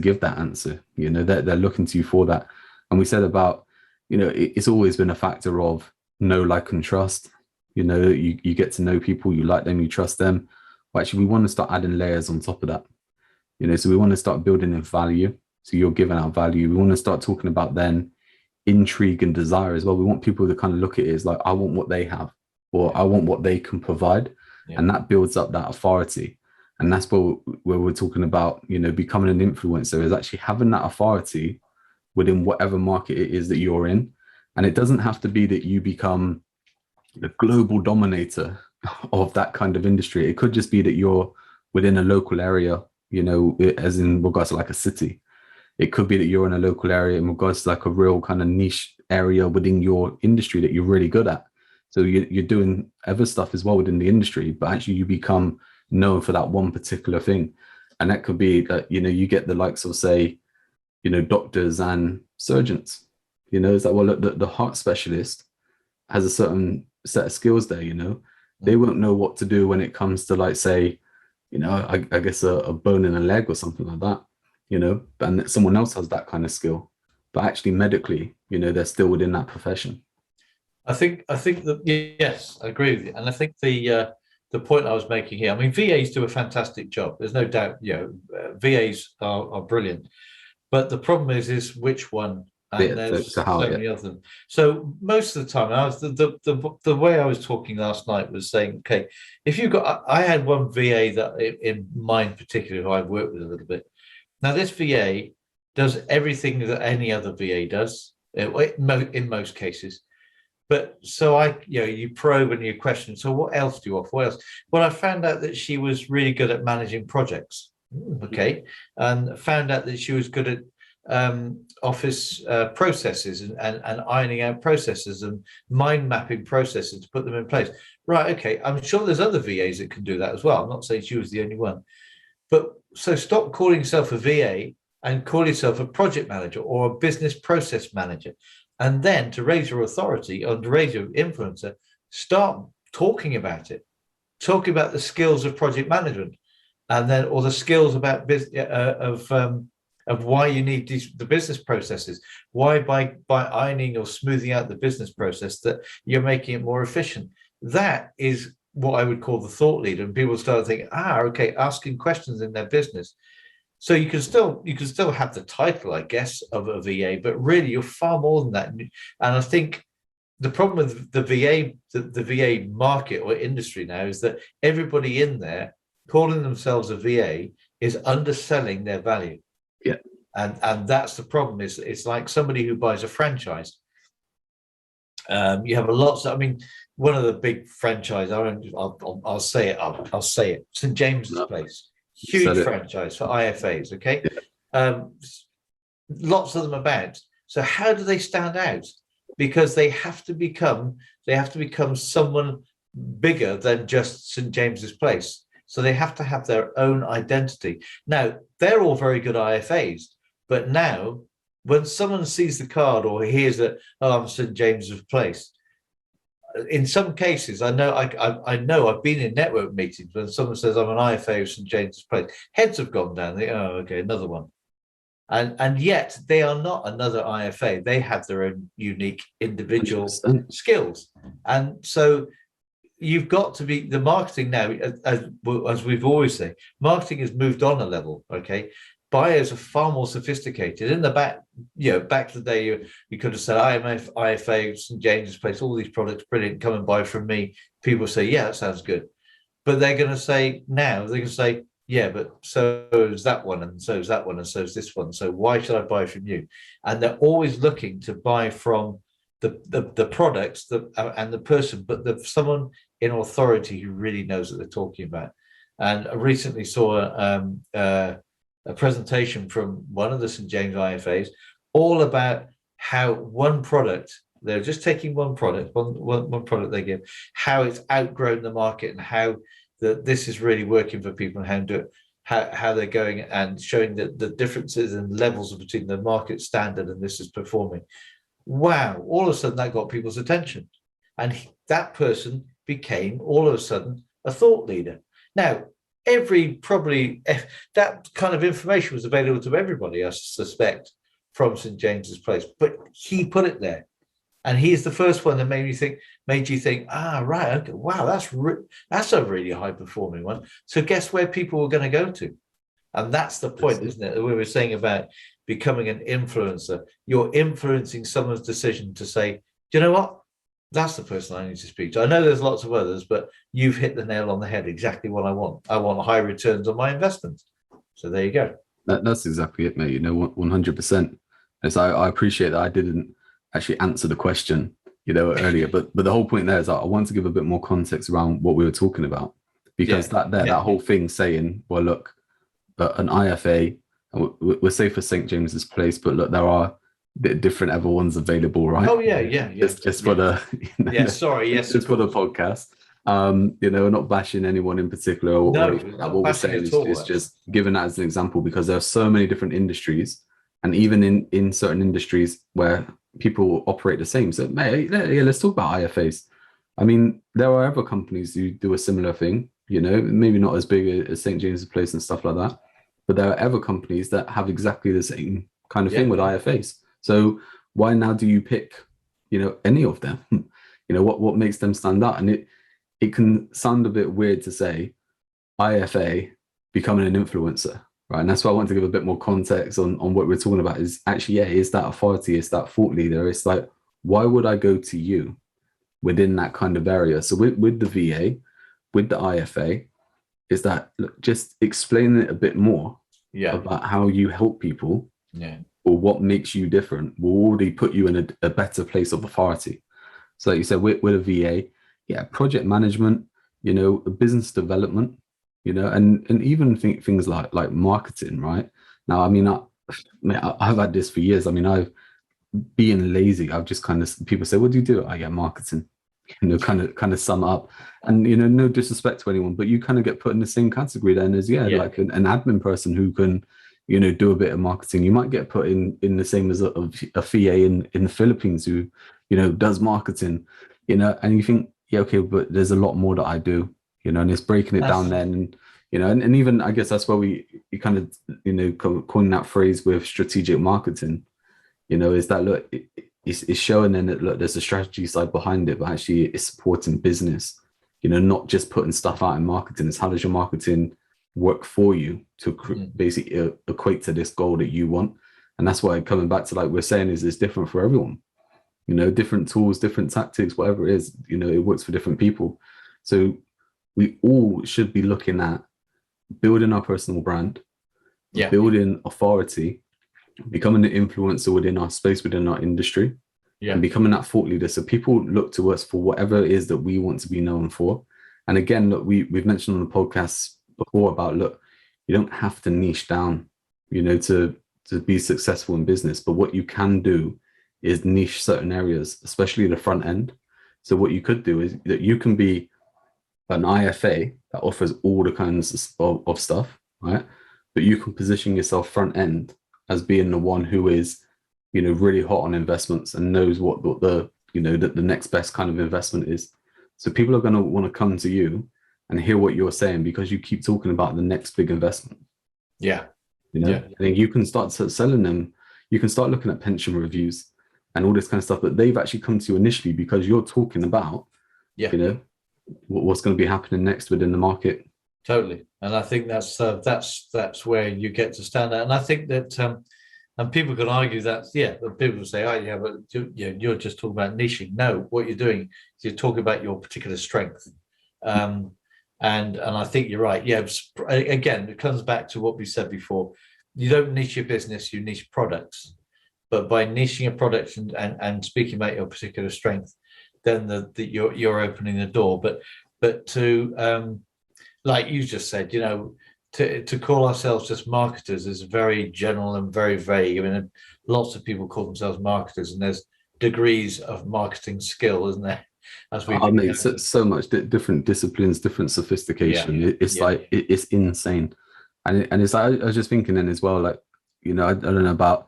give that answer. They're looking to you for that. And we said about, it's always been a factor of know, like, and trust. You get to know people, you like them, you trust them. Well, actually, we want to start adding layers on top of that. So we want to start building in value. So you're giving out value. We want to start talking about then intrigue and desire as well. We want people to kind of look at it as like, I want what they have, or I want what they can provide. And that builds up that authority. And that's where we're talking about, becoming an influencer, is actually having that authority within whatever market it is that you're in. And it doesn't have to be that you become the global dominator of that kind of industry. It could just be that you're within a local area, you know, as in regards to like a city. It could be that you're in a local area in regards to like a real kind of niche area within your industry that you're really good at. So you're doing other stuff as well within the industry, but actually you become known for that one particular thing. And that could be that, you know, you get the likes of, say, you know, doctors and surgeons. You know, it's like, well, look, the heart specialist has a certain set of skills there, you know. They won't know what to do when it comes to, like, say, you know, I guess a bone in a leg or something like that, you know, and someone else has that kind of skill. But actually medically, you know, they're still within that profession. I think that, yes, I agree with you. And I think the point I was making here, I mean, VAs do a fantastic job. There's no doubt, you know, VAs are brilliant. But the problem is which one? And there's so many of them. So most of the time, I was the way I was talking last night was saying, okay, if you got, I had one VA that in mind particularly who I've worked with a little bit. Now this VA does everything that any other VA does in most cases. But so you probe and you question. So what else do you offer? What else? Well, I found out that she was really good at managing projects. Okay, and found out that she was good at office processes and ironing out processes and mind mapping processes to put them in place. Right, okay, I'm sure there's other VAs that can do that as well. I'm not saying she was the only one. But so stop calling yourself a VA and call yourself a project manager or a business process manager. And then to raise your authority and to raise your influencer, start talking about it. Talking about the skills of project management. And then, or the skills about of why you need the business processes, why by ironing or smoothing out the business process that you're making it more efficient. That is what I would call the thought leader. And people start thinking, okay, asking questions in their business. So you can still have the title, I guess, of a VA, but really you're far more than that. And I think the problem with the VA market or industry now is that everybody in there calling themselves a VA is underselling their value. Yeah. And that's the problem. Is it's like somebody who buys a franchise. You have lots. I mean, one of the big franchise. I'll say it. I'll say it. St. James's Place, huge franchise for IFAs. Okay, yeah. Lots of them about. So how do they stand out? Because they have to become someone bigger than just St. James's Place. So they have to have their own identity. Now, they're all very good IFAs, but now when someone sees the card or hears that, I'm St. James's Place, in some cases, I know I've been in network meetings when someone says I'm an IFA of St. James's Place, heads have gone down. They okay, another one. And yet they are not another IFA. They have their own unique individual 100%. Skills. And so you've got to be the marketing now, as we've always said, marketing has moved on a level. Okay, buyers are far more sophisticated. In the back, back to the day, you could have said, IFA, St. James's Place, all these products, brilliant, come and buy from me. People say, yeah, that sounds good. But they're going to say now, they're going to say, yeah, but so is that one, and so is that one, and so is this one. So why should I buy from you? And they're always looking to buy from the products and the person, but someone in authority who really knows what they're talking about. And I recently saw a presentation from one of the St. James IFAs all about how one product, they're just taking one product, one product they give, how it's outgrown the market and how this is really working for people and how they're going and showing the differences and levels between the market standard and this is performing. Wow, all of a sudden that got people's attention. And that person became all of a sudden a thought leader. Now, that kind of information was available to everybody, I suspect, from St. James's Place, but he put it there. And he's the first one that made you think, right, okay, wow, that's a really high performing one. So guess where people were going to go to? And that's the point, isn't it? We were saying about becoming an influencer. You're influencing someone's decision to say, do you know what? That's the person I need to speak to. I know there's lots of others, but you've hit the nail on the head, exactly what I want. I want high returns on my investments. So there you go. That's exactly it, mate. 100%. As I appreciate that I didn't actually answer the question earlier. But the whole point there is I want to give a bit more context around what we were talking about, because that whole thing saying, well, look, an IFA, and we're safe for St. James's Place, but look, there are different other ones available, right? Oh yeah. Just for the sorry, yes, just for the podcast. Not bashing anyone in particular, or what we're saying is just giving that as an example, because there are so many different industries, and even in certain industries where people operate the same. So let's talk about IFAs. I mean, there are other companies who do a similar thing, maybe not as big as St. James's Place and stuff like that, but there are other companies that have exactly the same kind of thing with IFAs. So why now do you pick, any of them? What makes them stand out? And it can sound a bit weird to say IFA becoming an influencer, right? And that's why I want to give a bit more context on what we're talking about. Is actually, is that authority, is that thought leader. It's like, why would I go to you within that kind of area? So with the VA, with the IFA, is that, look, just explain it a bit more about how you help people, or what makes you different will already put you in a better place of authority. So like you said, with a VA, project management, business development, and even things like marketing, right? Now, I mean, I've had this for years. I mean, I've being lazy. I've just kind of, people say, what do you do? I get marketing, kind of sum up. And, no disrespect to anyone, but you kind of get put in the same category then as, like an admin person who can, do a bit of marketing. You might get put in the same as a VA in the Philippines who, does marketing, and you think, okay, but there's a lot more that I do, and it's breaking it down then, and even I guess that's where you kind of, coin that phrase with strategic marketing, is that, look, it's showing then that, look, there's a strategy side behind it, but actually it's supporting business, not just putting stuff out in marketing. It's how does your marketing work for you to basically equate to this goal that you want. And that's why, coming back to, like we're saying, is it's different for everyone, different tools, different tactics, whatever it is, it works for different people. So we all should be looking at building our personal brand, building authority, becoming an influencer within our space, within our industry, and becoming that thought leader. So people look to us for whatever it is that we want to be known for. And again, look, we've mentioned on the podcast before about, look, you don't have to niche down, to be successful in business, but what you can do is niche certain areas, especially the front end. So what you could do is that you can be an IFA that offers all the kinds of stuff, right? But you can position yourself front end as being the one who is, really hot on investments and knows what the the next best kind of investment is. So people are going to want to come to you and hear what you're saying because you keep talking about the next big investment. And then you can start selling them. You can start looking at pension reviews and all this kind of stuff, but they've actually come to you initially because you're talking about, what's going to be happening next within the market. Totally. And I think that's where you get to stand out. And I think that, and people can argue that, people will say, but you're just talking about niching. No, what you're doing is you're talking about your particular strength. And I think you're right. Again, it comes back to what we said before. You don't niche your business, you niche products. But by niching a product and speaking about your particular strength, then you're opening the door. But to like you just said, to call ourselves just marketers is very general and very vague. I mean, lots of people call themselves marketers, and there's degrees of marketing skill, isn't there? So much different disciplines, different sophistication. It's like it's insane, and it's like I was just thinking then as well, like I don't know about.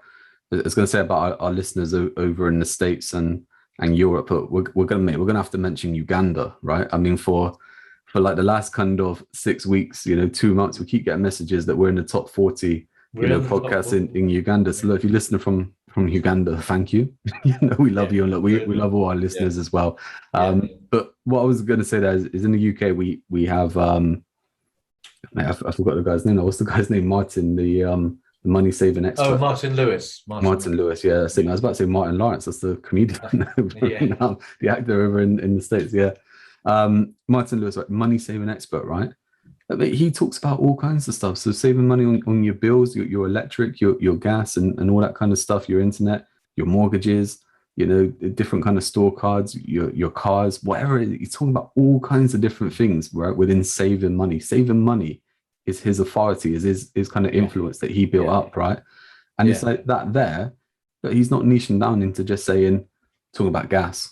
I was going to say about our listeners over in the States and Europe, but we're going to have to mention Uganda, right? I mean, for like the last kind of 6 weeks, 2 months, we keep getting messages that we're in the top 40, podcasts in Uganda. So look, if you're listening from Uganda, thank you. We love you, and look, we love all our listeners as well. But what I was going to say there is in the UK we have I forgot the guy's name. What's the guy's name? Martin, the money saving expert. Oh, Martin Lewis. Martin Lewis, yeah. I was about to say Martin Lawrence. That's the comedian, now, the actor over in the States, Martin Lewis, like money saving expert, right? He talks about all kinds of stuff. So saving money on your bills, your electric, your gas, and all that kind of stuff, your internet, your mortgages, different kind of store cards, your cars, whatever it is. He's talking about all kinds of different things, right? Within saving money. Saving money is his authority, is his kind of influence that he built up, right? And it's like that there, but he's not niching down into just saying, talking about gas,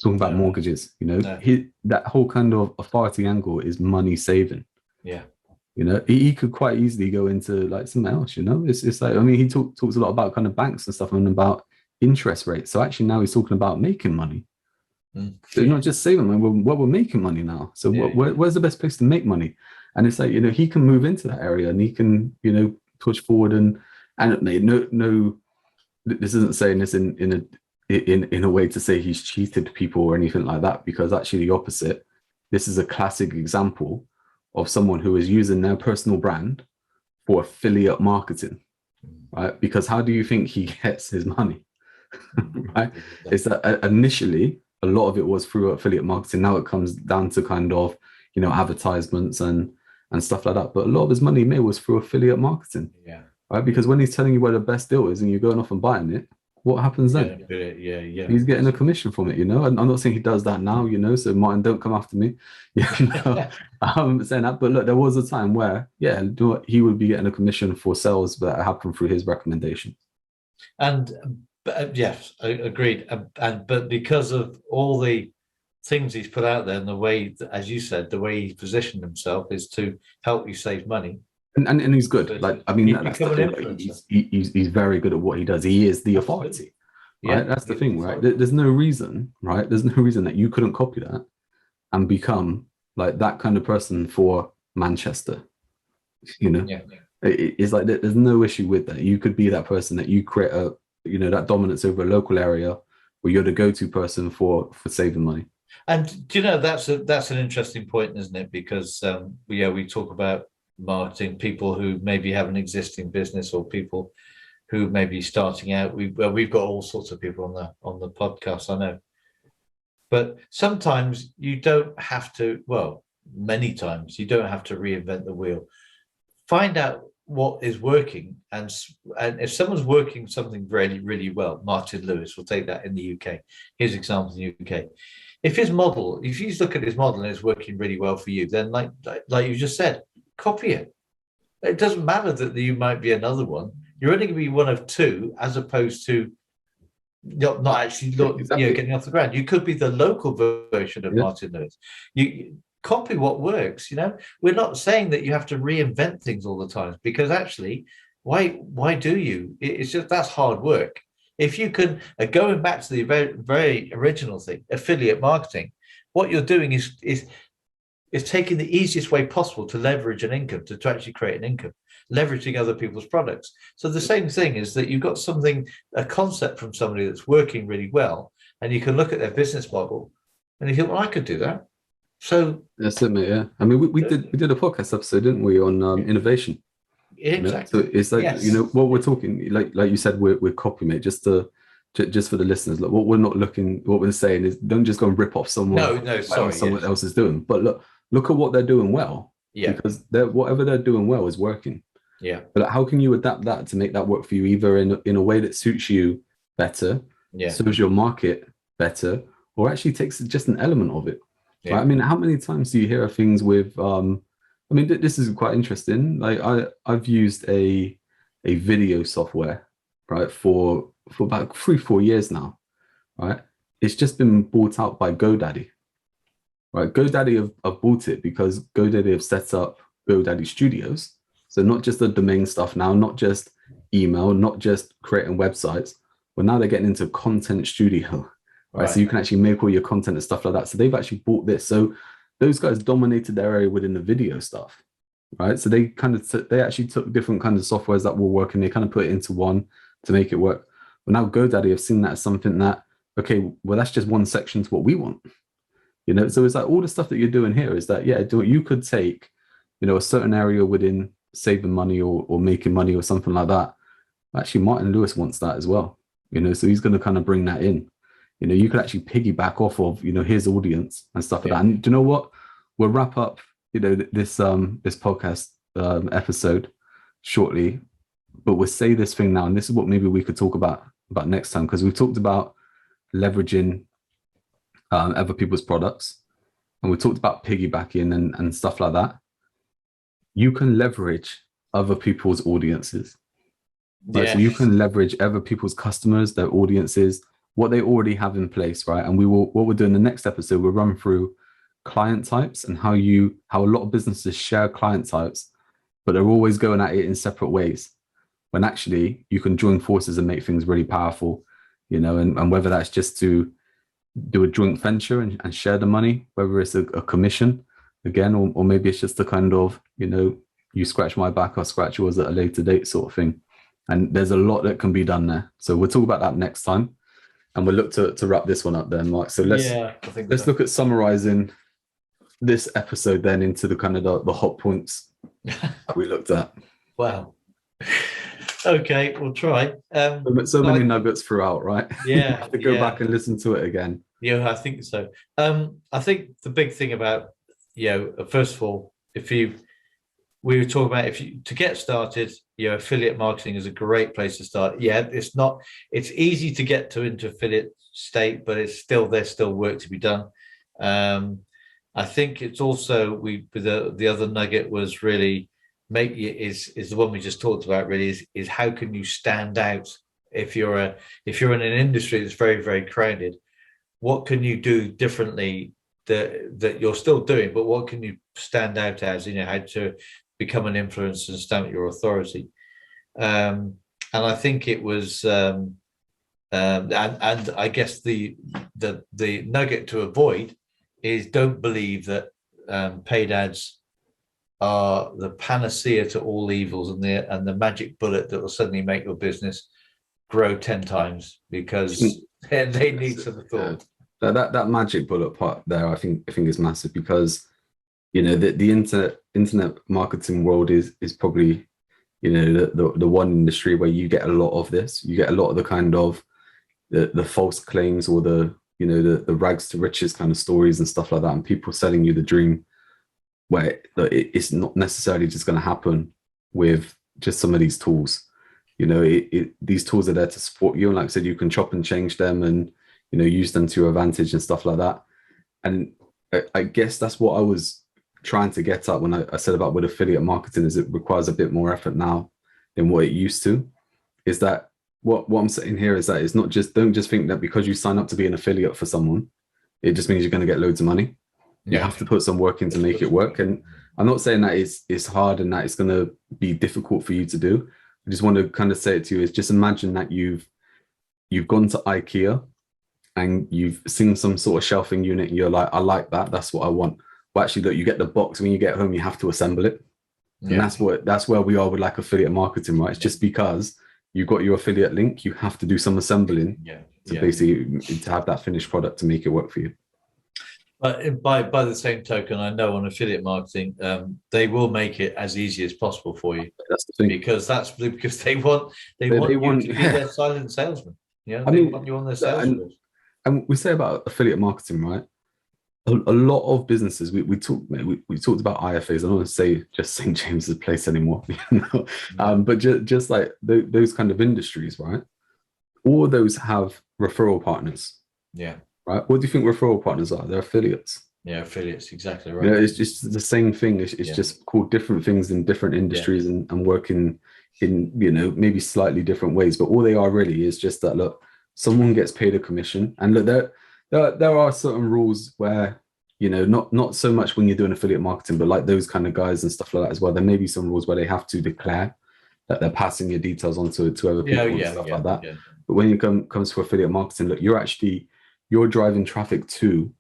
talking about mortgages, that whole kind of authority angle is money saving. Yeah. He could quite easily go into like something else, it's like, I mean, he talks a lot about kind of banks and stuff and about interest rates. So actually now he's talking about making money. So not just saving money, we're making money now. So where's the best place to make money? And it's like, he can move into that area and he can, push forward and no, this isn't saying this in a way to say he's cheated people or anything like that, because actually the opposite. This is a classic example of someone who is using their personal brand for affiliate marketing, right? Because how do you think he gets his money, right? It's that initially a lot of it was through affiliate marketing. Now it comes down to kind of, advertisements and stuff like that. But a lot of his money made was through affiliate marketing, right? Because when he's telling you where the best deal is and you're going off and buying it, what happens then? He's getting a commission from it, And I'm not saying he does that now, So Martin, don't come after me. I'm saying that, but look, there was a time where, he would be getting a commission for sales that happened through his recommendation. And yes, I agreed. But because of all the things he's put out there and the way, as you said, the way he positioned himself is to help you save money. And he's good. Like, I mean, that's the thing. He's very good at what he does. He is the authority, right? That's the thing, right? There's no reason, right? There's no reason that you couldn't copy that and become like that kind of person for Manchester. It's like there's no issue with that. You could be that person that you create that dominance over a local area where you're the go-to person for saving money. And that's an interesting point, isn't it? Because we talk about marketing, people who maybe have an existing business or people who may be starting out. We've got all sorts of people on the podcast, I know. But sometimes you don't have to, many times you don't have to reinvent the wheel. Find out what is working, and if someone's working something really, really well, Martin Lewis, we'll take that in the UK. Here's examples in the UK. If you look at his model and it's working really well for you, then like you just said, copy it. It doesn't matter that you might be another one. You're only going to be one of two, as opposed to not actually getting off the ground. You could be the local version of Martin Lewis. You copy what works. We're not saying that you have to reinvent things all the time, because actually, why do you? It's just, that's hard work. If you can, going back to the very, very original thing, affiliate marketing, what you're doing is taking the easiest way possible to leverage an income, to actually create an income, leveraging other people's products. So the same thing is that you've got a concept from somebody that's working really well, and you can look at their business model and you think, well, I could do that. So that's it, mate. Yeah, I mean, we did a podcast episode, didn't we, on innovation? Exactly. So it's like, what we're talking, like you said, we're copying it, just for the listeners. Like, what we're saying is, don't just go and rip off someone. Someone else is doing. But look at what they're doing well. Yeah. Because whatever they're doing well is working. Yeah. But how can you adapt that to make that work for you, either in a way that suits you better, serves your market better, or actually takes just an element of it? Yeah. Right? I mean, how many times do you hear of things with I mean, this is quite interesting. Like I've used a video software, right, for about 3-4 years now, right? It's just been bought out by GoDaddy, right? GoDaddy have bought it because GoDaddy have set up GoDaddy Studios. So not just the domain stuff now, not just email, not just creating websites, but now they're getting into content studio, right? So you can actually make all your content and stuff like that. So they've actually bought this. So those guys dominated their area within the video stuff, right? So they actually took different kinds of softwares that were working, they kind of put it into one to make it work. But now GoDaddy have seen that as something that, okay, well, that's just one section to what we want, So it's like all the stuff that you're doing here is that, you could take, a certain area within saving money or making money or something like that. Actually, Martin Lewis wants that as well, so he's going to kind of bring that in. You could actually piggyback off of, his audience and stuff like that. And do you know what? We'll wrap up, this podcast episode shortly, but we'll say this thing now, and this is what maybe we could talk about next time, because we've talked about leveraging other people's products, and we talked about piggybacking and stuff like that. You can leverage other people's audiences. Right? So you can leverage other people's customers, their audiences, what they already have in place, right? And what we'll do in the next episode, we'll run through client types and how a lot of businesses share client types, but they're always going at it in separate ways. When actually you can join forces and make things really powerful, and whether that's just to do a joint venture and share the money, whether it's a commission again, or maybe it's just a kind of, you scratch my back, I'll scratch yours at a later date sort of thing. And there's a lot that can be done there. So we'll talk about that next time. And we'll look to wrap this one up then, Mark. So let's look at summarizing this episode then into the kind of the hot points we looked at. Wow. Okay, we'll try. Many nuggets throughout, right? Yeah. You have to go back and listen to it again. Yeah, I think so. I think the big thing about, first of all, we were talking about to get started, affiliate marketing is a great place to start. Yeah, it's easy to get into affiliate state, but there's still work to be done. I think it's also the other nugget was really is the one we just talked about. Really is how can you stand out if you're in an industry that's very, very crowded? What can you do differently that you're still doing, but what can you stand out as? How to become an influencer and stamp your authority. And I think it was, and I guess the nugget to avoid is don't believe that paid ads are the panacea to all evils and the magic bullet that will suddenly make your business grow 10 times, because they need some thought. That magic bullet part there, I think is massive, because the internet marketing world is probably the one industry where you get a lot of this. You get a lot of the kind of the false claims, or the rags to riches kind of stories and stuff like that, and people selling you the dream, where it's not necessarily just going to happen with just some of these tools. These tools are there to support you, and like I said, you can chop and change them and use them to your advantage and stuff like that. And I guess that's what I was trying to get at when I said about with affiliate marketing, is it requires a bit more effort now than what it used to. Is that what I'm saying here is that it's not just, don't just think that because you sign up to be an affiliate for someone, it just means you're going to get loads of money. You have to put some work in to make it work. And I'm not saying that it's hard and that it's going to be difficult for you to do. I just want to kind of say it to you is just imagine that you've gone to IKEA and you've seen some sort of shelving unit and you're like, I like that, that's what I want. Well, actually, look, you get the box, when you get home, you have to assemble it. And that's where we are with like affiliate marketing, right? It's just because you've got your affiliate link, you have to do some assembling to basically to have that finished product to make it work for you. But by the same token, I know on affiliate marketing, they will make it as easy as possible for you. That's the thing, because they want you to be their silent salesman. They want you on their sales list. And we say about affiliate marketing, right? A lot of businesses, we talked about IFAs. I don't want to say just St. James's Place anymore, but just like those kind of industries, right? All those have referral partners. Yeah. Right. What do you think referral partners are? They're affiliates. Yeah, affiliates, exactly right. It's just the same thing. It's just called different things in different industries and working in maybe slightly different ways. But all they are really is just that, look, someone gets paid a commission, and look, there are certain rules where not so much when you're doing affiliate marketing, but like those kind of guys and stuff like that as well. There may be some rules where they have to declare that they're passing your details on to other people and stuff like that. Yeah. But when it comes to affiliate marketing, look, you're driving traffic to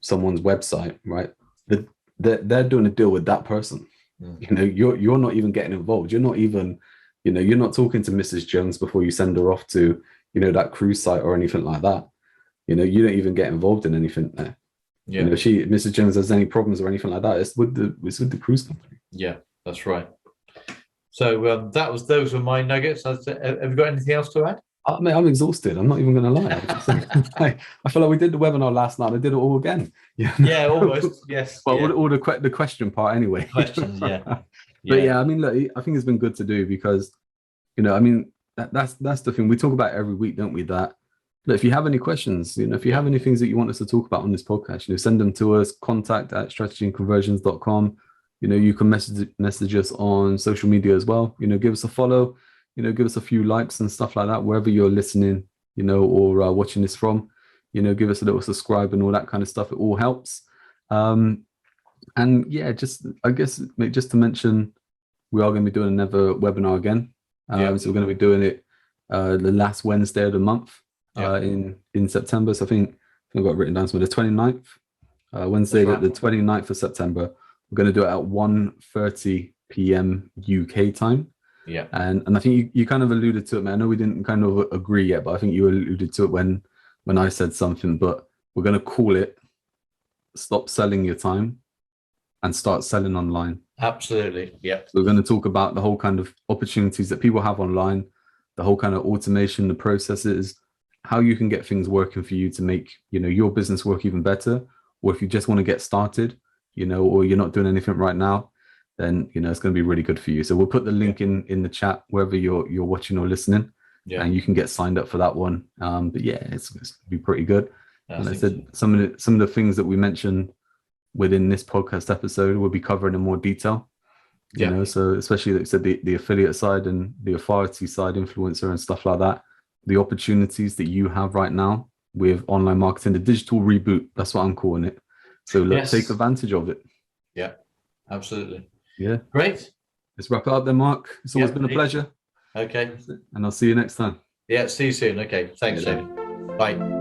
someone's website, right? They're doing a deal with that person. You're not even getting involved. You're not even, you're not talking to Mrs. Jones before you send her off to, that cruise site or anything like that. You don't even get involved in anything there. Yeah. If Mrs. Jones has any problems or anything like that, it's with the cruise company. Yeah, that's right. So those were my nuggets. Have you got anything else to add? Mate, I'm exhausted. I'm not even going to lie. I feel like we did the webinar last night. I did it all again. Yeah, almost. Yes. Well, all the question part anyway. Questions, yeah. But I mean, look, I think it's been good to do because, that's the thing we talk about every week, don't we? That Look, if you have any questions, if you have any things that you want us to talk about on this podcast, send them to us, contact@strategyandconversions.com. You can message us on social media as well. Give us a follow, give us a few likes and stuff like that, wherever you're listening, or watching this from, give us a little subscribe and all that kind of stuff. It all helps. And yeah, I guess just to mention, we are going to be doing another webinar again. So we're going to be doing it the last Wednesday of the month in September. So I think I've got it written down somewhere, the 29th, Wednesday, the 29th of September. We're going to do it at 1:30 p.m. UK time. Yeah. And I think you kind of alluded to it, man. I know we didn't kind of agree yet, but I think you alluded to it when I said something. But we're going to call it "Stop Selling Your Time and Start Selling Online." Absolutely. Yeah. So we're going to talk about the whole kind of opportunities that people have online, the whole kind of automation, the processes, how you can get things working for you to make, your business work even better. Or if you just want to get started, or you're not doing anything right now, then, it's going to be really good for you. So we'll put the link in the chat, wherever you're watching or listening, and you can get signed up for that one. But yeah, it's going to be pretty good. And I said some of the things that we mentioned within this podcast episode we'll be covering in more detail. So especially like I said, the affiliate side and the authority side, influencer and stuff like that, the opportunities that you have right now with online marketing, the digital reboot, that's what I'm calling it. So take advantage of it. Yeah, absolutely. Yeah. Great. Let's wrap it up then, Mark. It's always been a pleasure. Okay. And I'll see you next time. Yeah, see you soon. Okay. Thanks, Jamie. Bye.